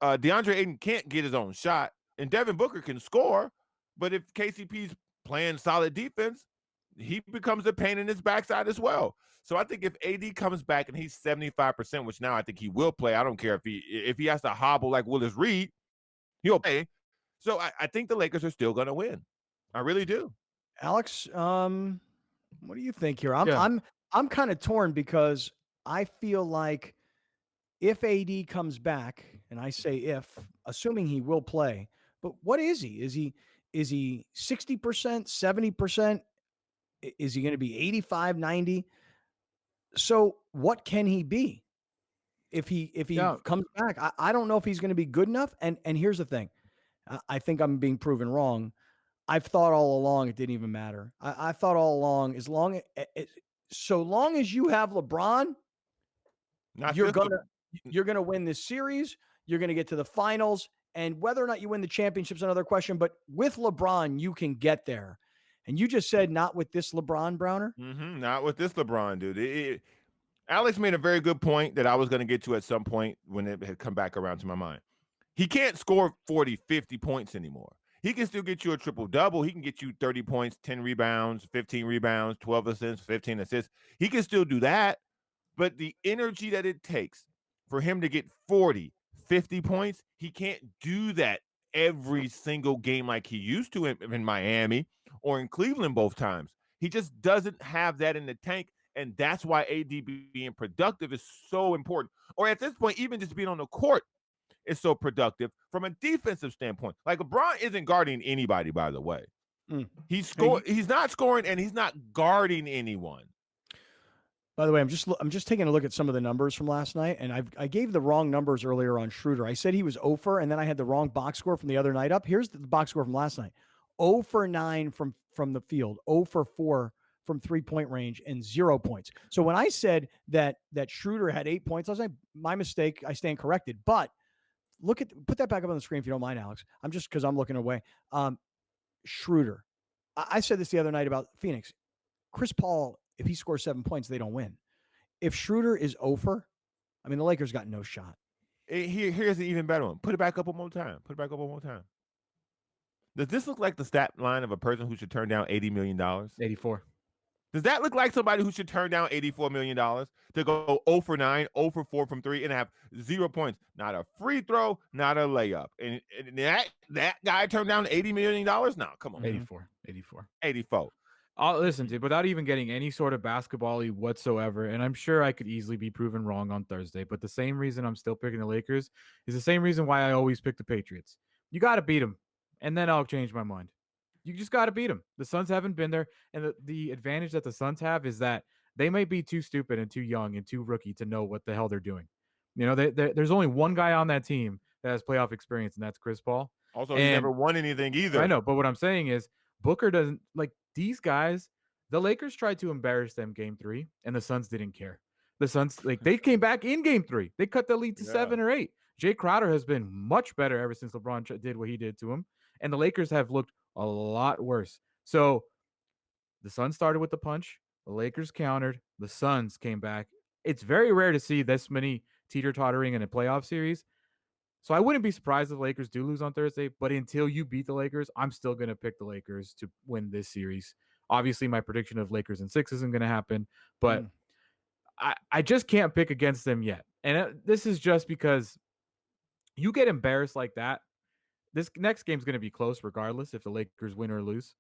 DeAndre Ayton can't get his own shot, and Devin Booker can score, but if KCP's playing solid defense, he becomes a pain in his backside as well. So I think if AD comes back and he's 75%, which now I think he will play, I don't care if he has to hobble like Willis Reed, he'll play. So I think the Lakers are still going to win. I really do. Alex, what do you think here? I'm kind of torn, because I feel like if AD comes back, and I say if, assuming he will play, but what is he? Is he 60%, 70%? Is he going to be 85, 90? So what can he be if he comes back? I don't know if he's going to be good enough. And here's the thing. I think I'm being proven wrong. I've thought all along it didn't even matter. I thought all along, so long as you have LeBron, you're gonna win this series. You're gonna get to the finals, and whether or not you win the championship's another question. But with LeBron, you can get there. And you just said not with this LeBron, Browner. Not with this LeBron, dude. Alex made a very good point that I was going to get to at some point when it had come back around to my mind. He can't score 40, 50 points anymore. He can still get you a triple-double. He can get you 30 points, 10 rebounds, 15 rebounds, 12 assists, 15 assists. He can still do that, but the energy that it takes for him to get 40, 50 points, he can't do that every single game like he used to in Miami or in Cleveland both times. He just doesn't have that in the tank, and that's why AD being productive is so important. Or at this point, even just being on the court is so productive from a defensive standpoint. Like LeBron isn't guarding anybody, by the way. He's not scoring, and he's not guarding anyone. By the way, I'm just taking a look at some of the numbers from last night, and I gave the wrong numbers earlier on Schroeder. I said he was 0 for, and then I had the wrong box score from the other night up. Here's the box score from last night: 0 for 9 from the field, 0 for 4 from 3-point range, and 0 points. So when I said that Schroeder had 8 points last night, my mistake. I stand corrected. But put that back up on the screen if you don't mind, Alex. I'm just because I'm looking away. Schroeder. I said this the other night about Phoenix. Chris Paul, if he scores 7 points, they don't win. If Schroeder is over, I mean, the Lakers got no shot. Here's an even better one. Put it back up one more time. Does this look like the stat line of a person who should turn down $80 million? 84. Does that look like somebody who should turn down $84 million to go 0 for 9, 0 for 4 from 3, and have 0 points? Not a free throw, not a layup. And that guy turned down $80 million? No, come on. 84. 84. I'll listen to it without even getting any sort of basketball-y whatsoever, and I'm sure I could easily be proven wrong on Thursday, but the same reason I'm still picking the Lakers is the same reason why I always pick the Patriots. You got to beat them, and then I'll change my mind. You just got to beat them. The Suns haven't been there, and the advantage that the Suns have is that they might be too stupid and too young and too rookie to know what the hell they're doing. You know, there's only one guy on that team that has playoff experience, and that's Chris Paul. Also, he never won anything either. I know, but what I'm saying is Booker doesn't – like these guys, the Lakers tried to embarrass them game 3, and the Suns didn't care. The Suns, they came back in game 3. They cut the lead to 7 or 8. Jay Crowder has been much better ever since LeBron did what he did to him, and the Lakers have looked a lot worse. So the Suns started with the punch. The Lakers countered. The Suns came back. It's very rare to see this many teeter-tottering in a playoff series. So I wouldn't be surprised if the Lakers do lose on Thursday, but until you beat the Lakers, I'm still going to pick the Lakers to win this series. Obviously, my prediction of Lakers in 6 isn't going to happen, but I just can't pick against them yet. And this is just because you get embarrassed like that. This next game's going to be close regardless if the Lakers win or lose.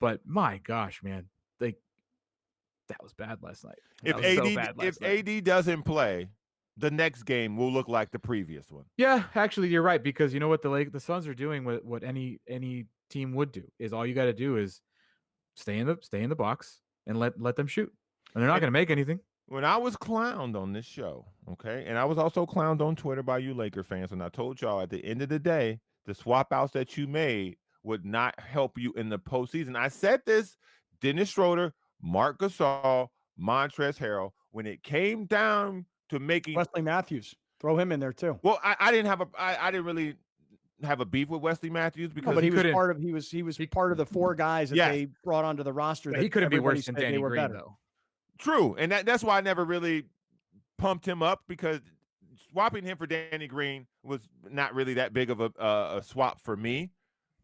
But my gosh, man, that was bad last night. If AD doesn't play, the next game will look like the previous one. Yeah, actually, you're right, because you know what the Suns are doing, what any team would do, is all you got to do is stay in the box and let them shoot, and they're not going to make anything. When I was clowned on this show, okay, and I was also clowned on Twitter by you Laker fans, when I told y'all at the end of the day, the swap outs that you made would not help you in the postseason. I said this, Dennis Schroeder, Marc Gasol, Montrezl Harrell, when it came down to making Wesley Matthews, throw him in there too. Well, I didn't really have a beef with Wesley Matthews because but he was part of the 4 guys that they brought onto the roster. He couldn't be worse than Danny Green, though. True, and that's why I never really pumped him up, because swapping him for Danny Green was not really that big of a swap for me.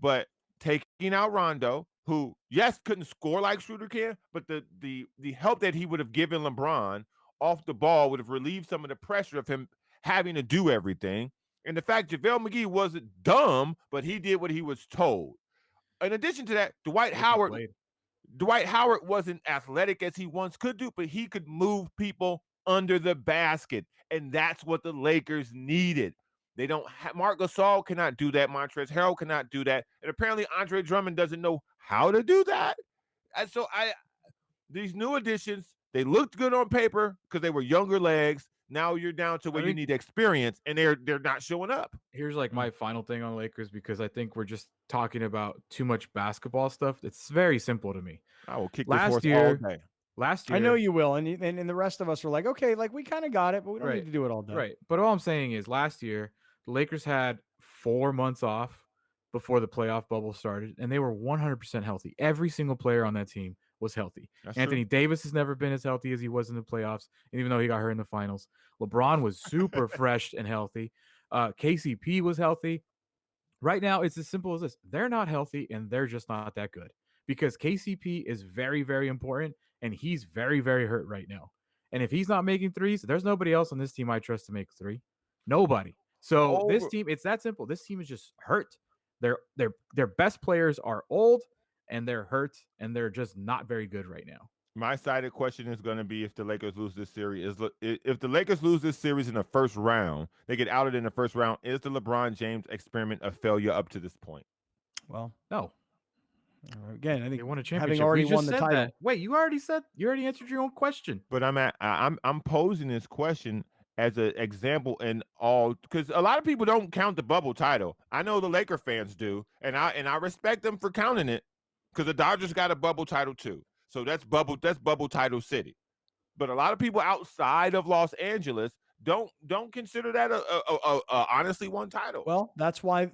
But taking out Rondo, who, yes, couldn't score like Schroeder can, but the help that he would have given LeBron off the ball would have relieved some of the pressure of him having to do everything. And the fact JaVale McGee wasn't dumb, but he did what he was told. In addition to that, Dwight Howard wasn't athletic as he once could do, but he could move people under the basket. And that's what the Lakers needed. They don't Mark Gasol cannot do that. Montrezl Harrell cannot do that. And apparently Andre Drummond doesn't know how to do that. And so these new additions, they looked good on paper because they were younger legs. Now you're down to where you need experience, and they're not showing up. Here's like my final thing on Lakers, because I think we're just talking about too much basketball stuff. It's very simple to me. I will kick this horse all day. Last year, I know you will, and the rest of us were like, okay, like we kind of got it, but we don't Right. need to do it all day. Right. But all I'm saying is last year, the Lakers had 4 months off before the playoff bubble started, and they were 100% healthy. Every single player on that team was healthy. That's Anthony Davis has never been as healthy as he was in the playoffs, and even though he got hurt in the finals. LeBron was super fresh and healthy. KCP was healthy. Right now, it's as simple as this. They're not healthy, and they're just not that good, because KCP is very, very important, and he's very, very hurt right now. And if he's not making threes, there's nobody else on this team I trust to make three. Nobody. So this team, it's that simple. This team is just hurt. Their best players are old, and they're hurt, and they're just not very good right now. My sided question is going to be if the Lakers lose this series. If the Lakers lose this series in the first round, they get outed in the first round. Is the LeBron James experiment a failure up to this point? Well, no. Again, I think they won a having championship. already We just won the said title. that. Wait, you already answered your own question. But I'm posing this question as an example in all, because a lot of people don't count the bubble title. I know the Laker fans do, and I respect them for counting it, because the Dodgers got a bubble title too. So that's bubble title city. But a lot of people outside of Los Angeles don't consider that a honestly won title. Well, that's why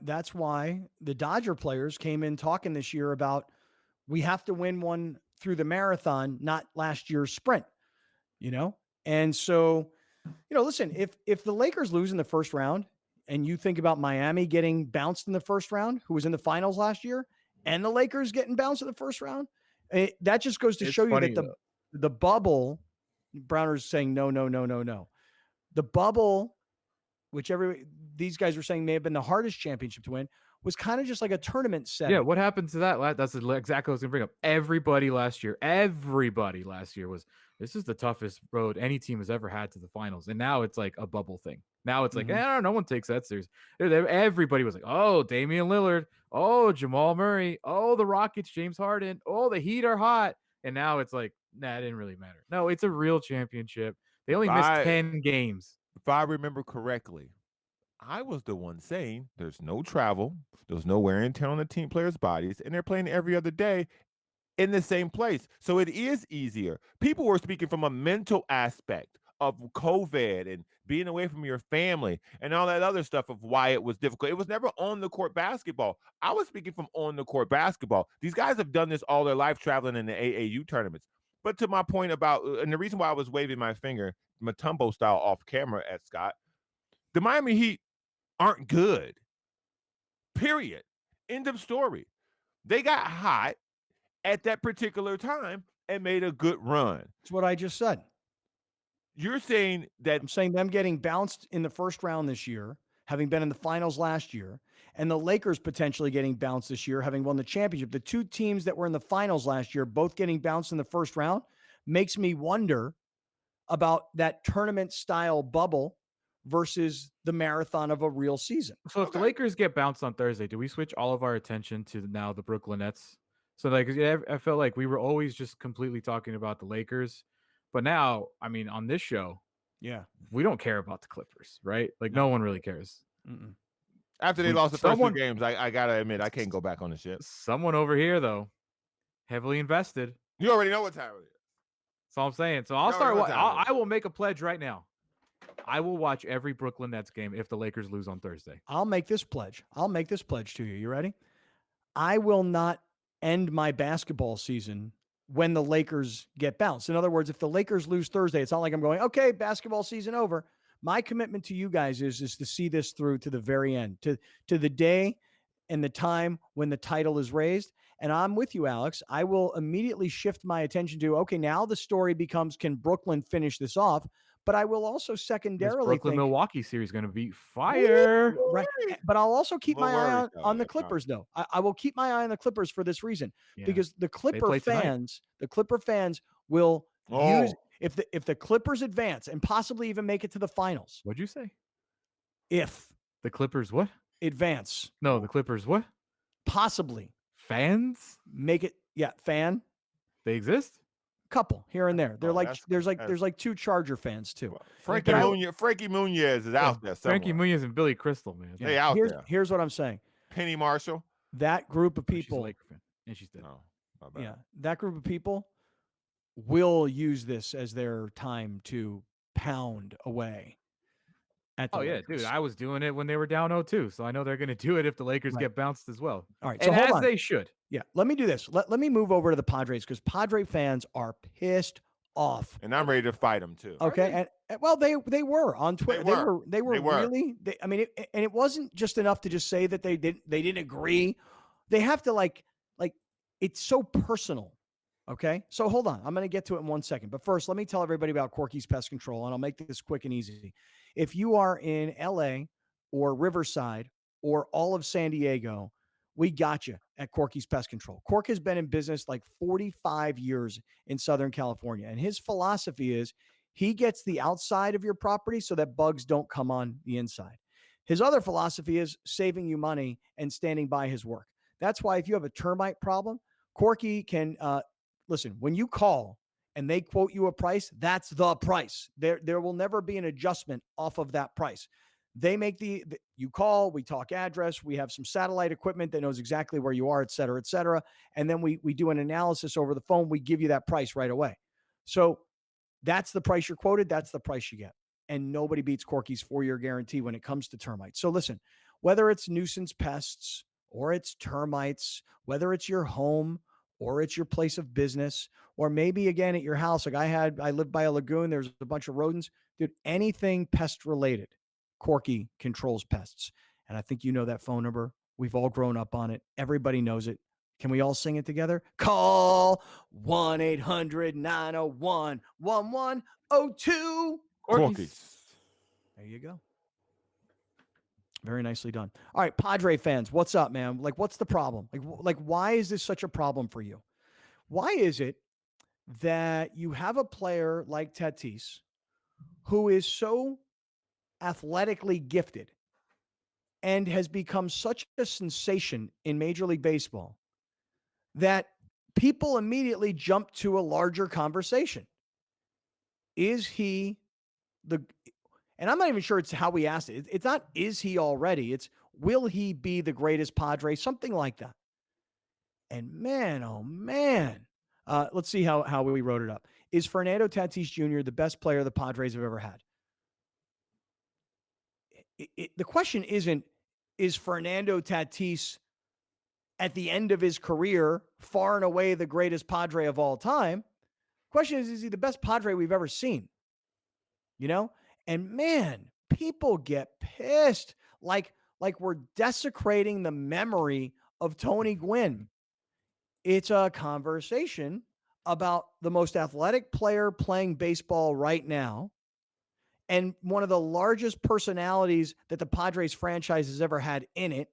the Dodger players came in talking this year about we have to win one through the marathon, not last year's sprint. And so, listen, if the Lakers lose in the first round, and you think about Miami getting bounced in the first round, who was in the finals last year, and the Lakers getting bounced in the first round, that just goes to show you that the bubble, Browner's saying no. The bubble, which these guys were saying may have been the hardest championship to win, was kind of just like a tournament setting. Yeah, what happened to that? That's exactly what I was going to bring up. Everybody last year was, this is the toughest road any team has ever had to the finals. And now it's like a bubble thing. Now it's like, no one takes that serious. Everybody was like, oh, Damian Lillard. Oh, Jamal Murray. Oh, the Rockets, James Harden. Oh, the Heat are hot. And now it's like, nah, it didn't really matter. No, it's a real championship. They only missed 10 games. If I remember correctly, I was the one saying there's no travel, there's no wear and tear on the team players' bodies, and they're playing every other day in the same place. So it is easier. People were speaking from a mental aspect of COVID and being away from your family and all that other stuff of why it was difficult. It was never on the court basketball. I was speaking from on the court basketball. These guys have done this all their life, traveling in the AAU tournaments. But to my point about, and the reason why I was waving my finger, Matumbo style off camera at Scott, the Miami Heat aren't good. Period. End of story. They got hot at that particular time and made a good run. That's what I just said. You're saying that... I'm saying them getting bounced in the first round this year, having been in the finals last year, and the Lakers potentially getting bounced this year, having won the championship. The two teams that were in the finals last year, both getting bounced in the first round, makes me wonder about that tournament-style bubble versus the marathon of a real season. So if the Lakers get bounced on Thursday, do we switch all of our attention to now the Brooklyn Nets? So like, I felt like we were always just completely talking about the Lakers, but now, I mean, on this show, we don't care about the Clippers, right? Like no one really cares. After they lost the first two games, I gotta admit, I can't go back on the ship. Someone over here, though, heavily invested. You already know what time it is. That's all I'm saying. So I'll start. I will make a pledge right now. I will watch every Brooklyn Nets game if the Lakers lose on Thursday. I'll make this pledge to you. You ready? I will not end my basketball season when the Lakers get bounced. In other words, if the Lakers lose Thursday, it's not like I'm going, okay, basketball season over. My commitment to you guys is to see this through to the very end, to the day and the time when the title is raised. And I'm with you, Alex. I will immediately shift my attention to, okay, now the story becomes, can Brooklyn finish this off? But I will also secondarily think Brooklyn-Milwaukee series is going to be fire. Right. But I'll also keep my eye on the Clippers, though. I will keep my eye on the Clippers for this reason, because the Clipper fans will use, if the Clippers advance and possibly even make it to the finals. What'd you say? If The Clippers what? Advance. No, the Clippers what? Possibly. Fans? Make it, fan. They exist? Couple here and there. They're there's that's- like 2 Charger fans too. Frankie Muniz is out there somewhere. Frankie Muniz and Billy Crystal, man. They out there. Here's what I'm saying. Penny Marshall. That group of She's a people. Laker fan, and she's dead. Oh, my bad. Yeah, that group of people will use this as their time to pound away at the Oh, yeah, Lakers. dude. I was doing it when they were down 0-2, so I know they're going to do it if the Lakers Right. get bounced as well. All right, and so hold as on. they should. Yeah, let me do this. Let me move over to the Padres because Padre fans are pissed off. And I'm ready to fight them too. Okay, and well, they were on Twitter. They were They were. really. I mean, and it wasn't just enough to just say that they didn't agree. They have to like it's so personal. Okay, so hold on. I'm going to get to it in 1 second, but first, let me tell everybody about Corky's Pest Control, and I'll make this quick and easy. If you are in LA or Riverside or all of San Diego, we got you at Corky's Pest Control. Cork has been in business like 45 years in Southern California. And his philosophy is he gets the outside of your property so that bugs don't come on the inside. His other philosophy is saving you money and standing by his work. That's why if you have a termite problem, Corky can, listen, when you call and they quote you a price, that's the price. There will never be an adjustment off of that price. They make you call, we talk address, we have some satellite equipment that knows exactly where you are, et cetera, et cetera. And then we do an analysis over the phone. We give you that price right away. So that's the price you're quoted. That's the price you get. And nobody beats Corky's 4-year guarantee when it comes to termites. So listen, whether it's nuisance pests or it's termites, whether it's your home or it's your place of business, or maybe again at your house, like I lived by a lagoon, there's a bunch of rodents, dude, anything pest related, Corky controls pests. And I think you know that phone number. We've all grown up on it. Everybody knows it. Can we all sing it together? Call 1-800-901-1102. Corky's. There you go. Very nicely done. All right, Padre fans, what's up, man? Like, what's the problem? Like, why is this such a problem for you? Why is it that you have a player like Tatis who is so athletically gifted and has become such a sensation in Major League Baseball that people immediately jump to a larger conversation? Is he and I'm not even sure it's how we asked it. It's not, is he already? It's, will he be the greatest Padre? Something like that. And man, oh man. Let's see how we wrote it up. Is Fernando Tatis Jr. the best player the Padres have ever had? The question isn't, is Fernando Tatis at the end of his career far and away the greatest Padre of all time? The question is he the best Padre we've ever seen? You know? And man, people get pissed like we're desecrating the memory of Tony Gwynn. It's a conversation about the most athletic player playing baseball right now and one of the largest personalities that the Padres franchise has ever had in it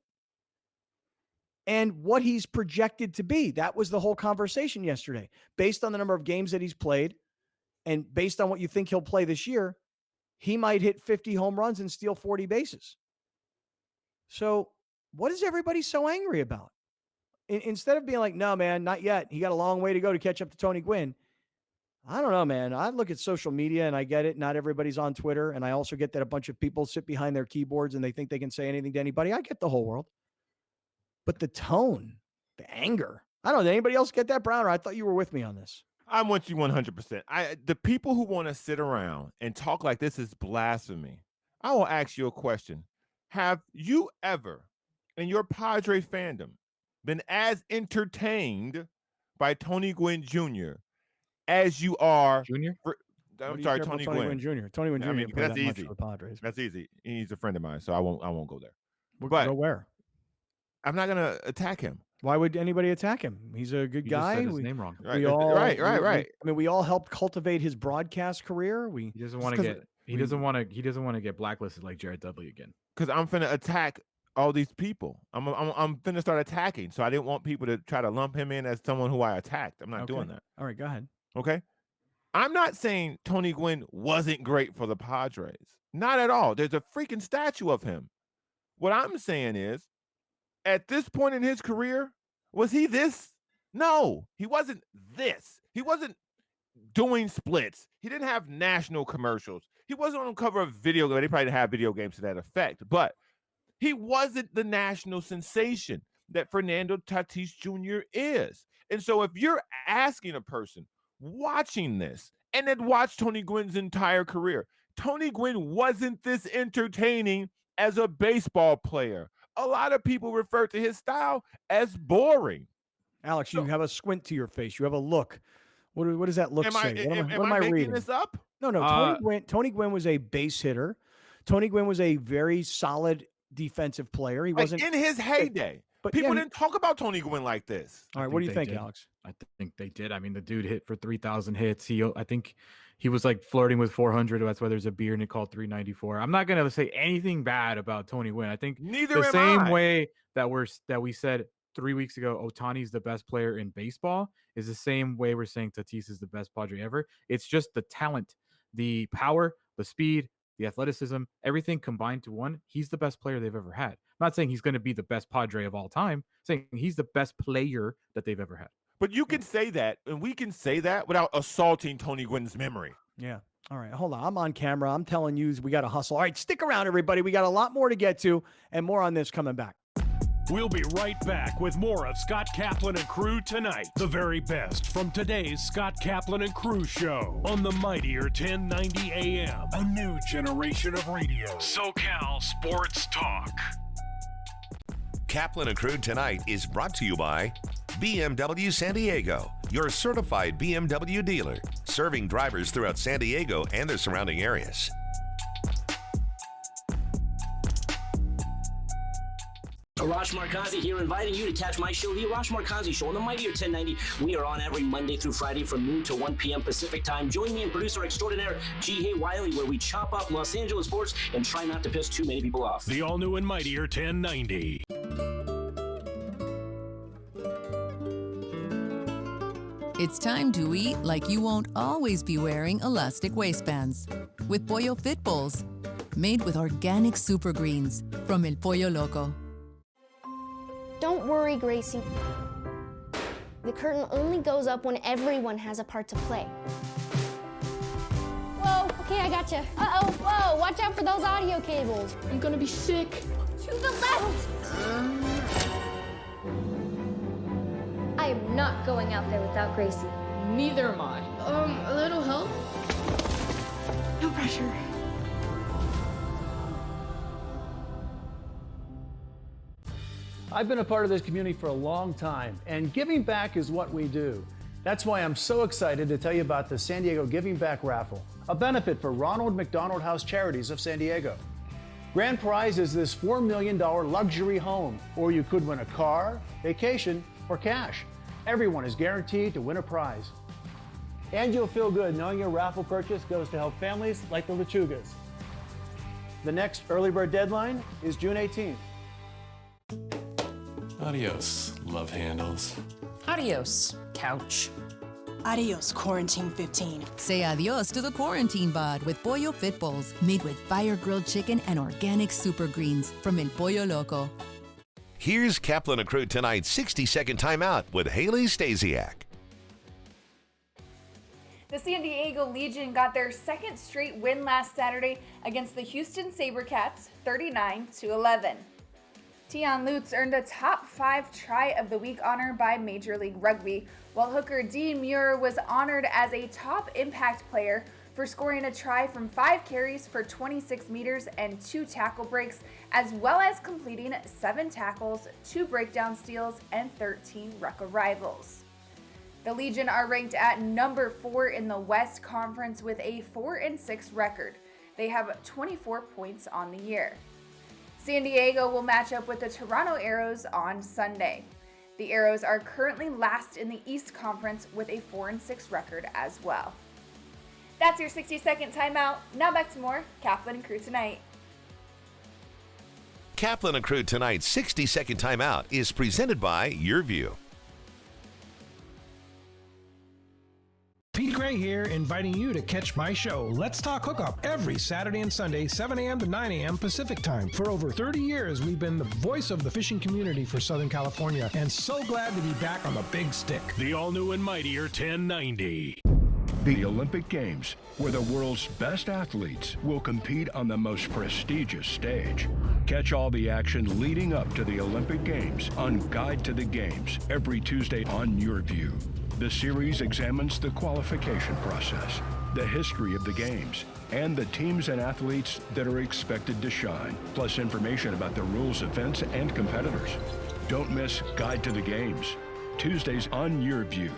and what he's projected to be. That was the whole conversation yesterday. Based on the number of games that he's played and based on what you think he'll play this year, he might hit 50 home runs and steal 40 bases. So what is everybody so angry about? Instead of being like, no, man, not yet. He got a long way to go to catch up to Tony Gwynn. I don't know, man. I look at social media and I get it. Not everybody's on Twitter. And I also get that a bunch of people sit behind their keyboards and they think they can say anything to anybody. I get the whole world. But the tone, the anger. I don't know. Did anybody else get that, Browner? I thought you were with me on this. I'm with you 100%. The people who want to sit around and talk like this is blasphemy, I will ask you a question. Have you ever, in your Padre fandom, been as entertained by Tony Gwynn Jr. as you are? Junior? I'm sorry, Tony Gwynn Jr. Tony Gwynn Jr. I mean, didn't play that's that much easy. for the Padres. That's easy. He's a friend of mine, so I won't go there. But go where? I'm not gonna attack him. Why would anybody attack him? He's a good guy. Just said his name wrong. Right. I mean, we all helped cultivate his broadcast career. He doesn't want to get. He doesn't want to get blacklisted like Jared Dudley again. Because I'm finna attack all these people. I'm finna start attacking. So I didn't want people to try to lump him in as someone who I attacked. I'm not doing that. All right, go ahead. Okay. I'm not saying Tony Gwynn wasn't great for the Padres. Not at all. There's a freaking statue of him. What I'm saying is, at this point in his career, was he this? No, he wasn't this. He wasn't doing splits. He didn't have national commercials. He wasn't on the cover of video games. They probably have video games to that effect, but he wasn't the national sensation that Fernando Tatis Jr. is. And so if you're asking a person watching this and then watch Tony Gwynn's entire career, Tony Gwynn wasn't this entertaining as a baseball player. A lot of people refer to his style as boring. Alex, you have a squint to your face. You have a look. What does that look say? What am I making reading? this up? No. Tony Gwynn was a base hitter. Tony Gwynn was a very solid defensive player. He wasn't in his heyday. But people didn't talk about Tony Gwynn like this. All right, what do you think, Alex? I think they did. I mean, the dude hit for 3,000 hits. I think he was like flirting with 400. That's why there's a beer and it called 394. I'm not gonna say anything bad about Tony Gwynn. I think the same way that we said 3 weeks ago, Ohtani's the best player in baseball is the same way we're saying Tatis is the best Padre ever. It's just the talent, the power, the speed, the athleticism, everything combined to one. He's the best player they've ever had. I'm not saying he's going to be the best Padre of all time. I'm saying he's the best player that they've ever had. But you can say that, and we can say that without assaulting Tony Gwynn's memory. Yeah. All right, hold on. I'm on camera. I'm telling you, we got to hustle. All right, stick around, everybody. We got a lot more to get to, and more on this coming back. We'll be right back with more of Scott Kaplan and Crew tonight. The very best from today's Scott Kaplan and Crew show on the mightier 1090 AM. A new generation of radio. SoCal Sports Talk. Kaplan and Crew tonight is brought to you by BMW San Diego, your certified BMW dealer, serving drivers throughout San Diego and the surrounding areas. Arash Markazi here, inviting you to catch my show, The Arash Markazi Show, on the mightier 1090. We are on every Monday through Friday from noon to 1 p.m. Pacific time. Join me and producer extraordinaire G. Wiley, where we chop up Los Angeles sports and try not to piss too many people off. The all-new and mightier 1090. It's time to eat like you won't always be wearing elastic waistbands. With Pollo Fit Bowls, made with organic super greens from El Pollo Loco. Don't worry, Gracie. The curtain only goes up when everyone has a part to play. Whoa, okay, I gotcha. Uh-oh, whoa, watch out for those audio cables. I'm gonna be sick. To the left! I am not going out there without Gracie. Neither am I. A little help? No pressure. I've been a part of this community for a long time, and giving back is what we do. That's why I'm so excited to tell you about the San Diego Giving Back Raffle, a benefit for Ronald McDonald House Charities of San Diego. Grand prize is this $4 million luxury home, or you could win a car, vacation, or cash. Everyone is guaranteed to win a prize. And you'll feel good knowing your raffle purchase goes to help families like the Lechugas. The next early bird deadline is June 18th. Adios, love handles. Adios, couch. Adios, Quarantine 15. Say adios to the quarantine bod with Pollo Fit Bowls, made with fire-grilled chicken and organic super greens from El Pollo Loco. Here's Kaplan and Crew tonight's 60-second timeout with Haley Stasiak. The San Diego Legion got their second straight win last Saturday against the Houston SaberCats, 39-11. Tion Lutz earned a top 5 try of the week honor by Major League Rugby, while hooker Dean Muir was honored as a top impact player for scoring a try from 5 carries for 26 meters and 2 tackle breaks, as well as completing 7 tackles, 2 breakdown steals, and 13 ruck arrivals. The Legion are ranked at number 4 in the West Conference with a 4-6 record. They have 24 points on the year. San Diego will match up with the Toronto Arrows on Sunday. The Arrows are currently last in the East Conference with a 4-6 record as well. That's your 60-second timeout. Now back to more Kaplan and Crew tonight. Kaplan and Crew tonight's 60-second timeout is presented by Your View. Gray here, inviting you to catch my show, Let's Talk Hookup, every Saturday and Sunday, 7 a.m. to 9 a.m. Pacific Time. For over 30 years, we've been the voice of the fishing community for Southern California, and so glad to be back on the big stick. The all-new and mightier 1090. The Olympic Games, where the world's best athletes will compete on the most prestigious stage. Catch all the action leading up to the Olympic Games on Guide to the Games every Tuesday on Your View. The series examines the qualification process, the history of the Games, and the teams and athletes that are expected to shine, plus information about the rules, events, and competitors. Don't miss Guide to the Games, Tuesdays on Your View.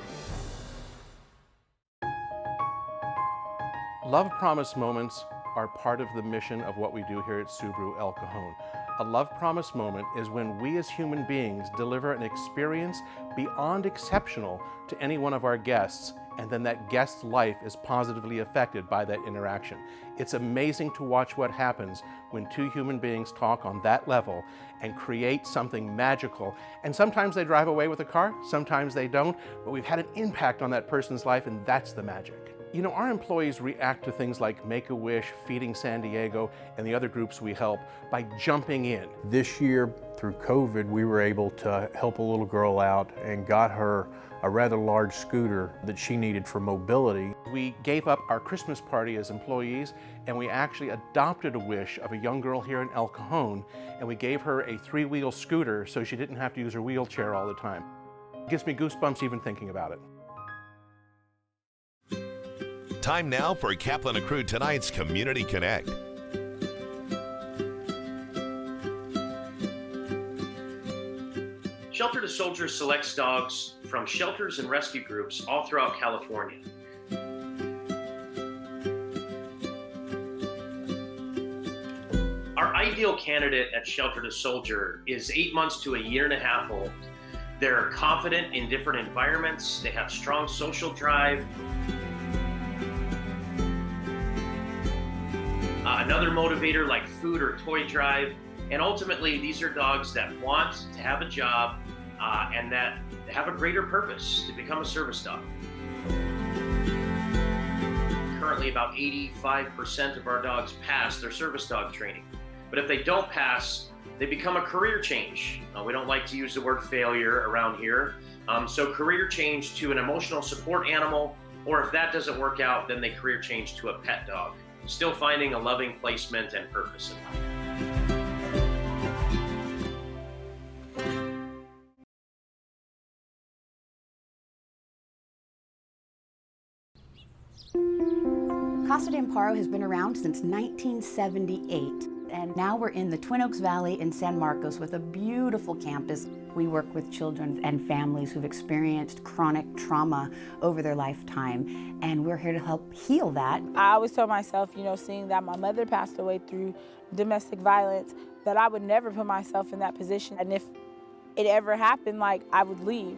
Love Promise Moments are part of the mission of what we do here at Subaru El Cajon. A Love Promise moment is when we as human beings deliver an experience beyond exceptional to any one of our guests, and then that guest's life is positively affected by that interaction. It's amazing to watch what happens when two human beings talk on that level and create something magical. And sometimes they drive away with a car, sometimes they don't, but we've had an impact on that person's life, and that's the magic. You know, our employees react to things like Make-A-Wish, Feeding San Diego, and the other groups we help by jumping in. This year, through COVID, we were able to help a little girl out and got her a rather large scooter that she needed for mobility. We gave up our Christmas party as employees, and we actually adopted a wish of a young girl here in El Cajon, and we gave her a 3-wheel scooter so she didn't have to use her wheelchair all the time. It gives me goosebumps even thinking about it. Time now for Kaplan and Crew tonight's Community Connect. Shelter to Soldiers selects dogs from shelters and rescue groups all throughout California. Our ideal candidate at Shelter to Soldier is 8 months to a year and a half old. They're confident in different environments. They have strong social drive. Another motivator like food or toy drive. And ultimately, these are dogs that want to have a job and that have a greater purpose to become a service dog. Currently, about 85% of our dogs pass their service dog training. But if they don't pass, they become a career change. We don't like to use the word failure around here. So career change to an emotional support animal, or if that doesn't work out, then they career change to a pet dog. Still finding a loving placement and purpose in life. Casa de Amparo has been around since 1978. And now we're in the Twin Oaks Valley in San Marcos with a beautiful campus. We work with children and families who've experienced chronic trauma over their lifetime, and we're here to help heal that. I always told myself, you know, seeing that my mother passed away through domestic violence, that I would never put myself in that position. And if it ever happened, like, I would leave.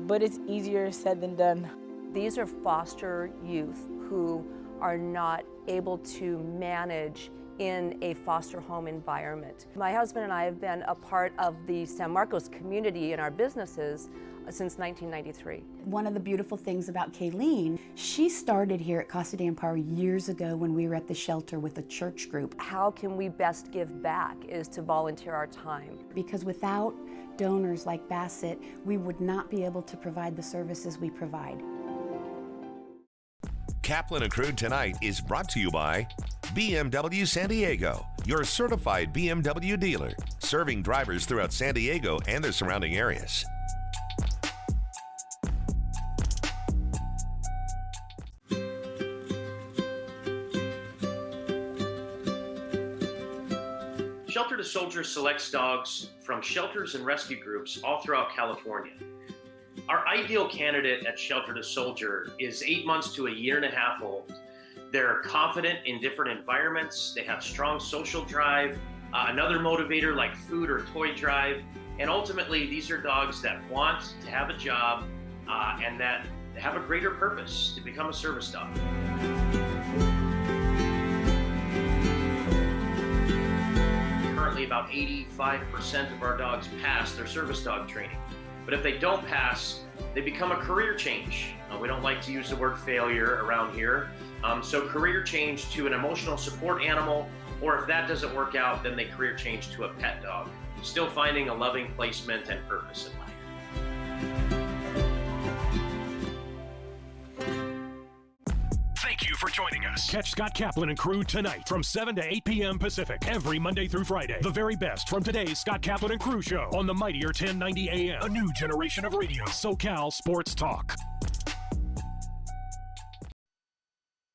But it's easier said than done. These are foster youth who are not able to manage in a foster home environment. My husband and I have been a part of the San Marcos community in our businesses since 1993. One of the beautiful things about Kayleen, she started here at Casa de Amparo years ago when we were at the shelter with a church group. How can we best give back is to volunteer our time. Because without donors like Bassett, we would not be able to provide the services we provide. Kaplan and Crew tonight is brought to you by BMW San Diego, your certified BMW dealer, serving drivers throughout San Diego and the surrounding areas. Shelter to Soldiers selects dogs from shelters and rescue groups all throughout California. Our ideal candidate at Shelter to Soldier is 8 months to a year and a half old. They're confident in different environments. They have strong social drive, another motivator like food or toy drive. And ultimately, these are dogs that want to have a job and that have a greater purpose to become a service dog. Currently, about 85% of our dogs pass their service dog training. But if they don't pass, they become a career change. We don't like to use the word failure around here. So career change to an emotional support animal, or if that doesn't work out, then they career change to a pet dog. Still finding a loving placement and purpose in life. Thank you for joining us. Catch Scott Kaplan and crew tonight from 7 to 8 p.m. Pacific every Monday through Friday. The very best from today's Scott Kaplan and crew show on the mightier 1090 AM. A new generation of radio, SoCal Sports Talk.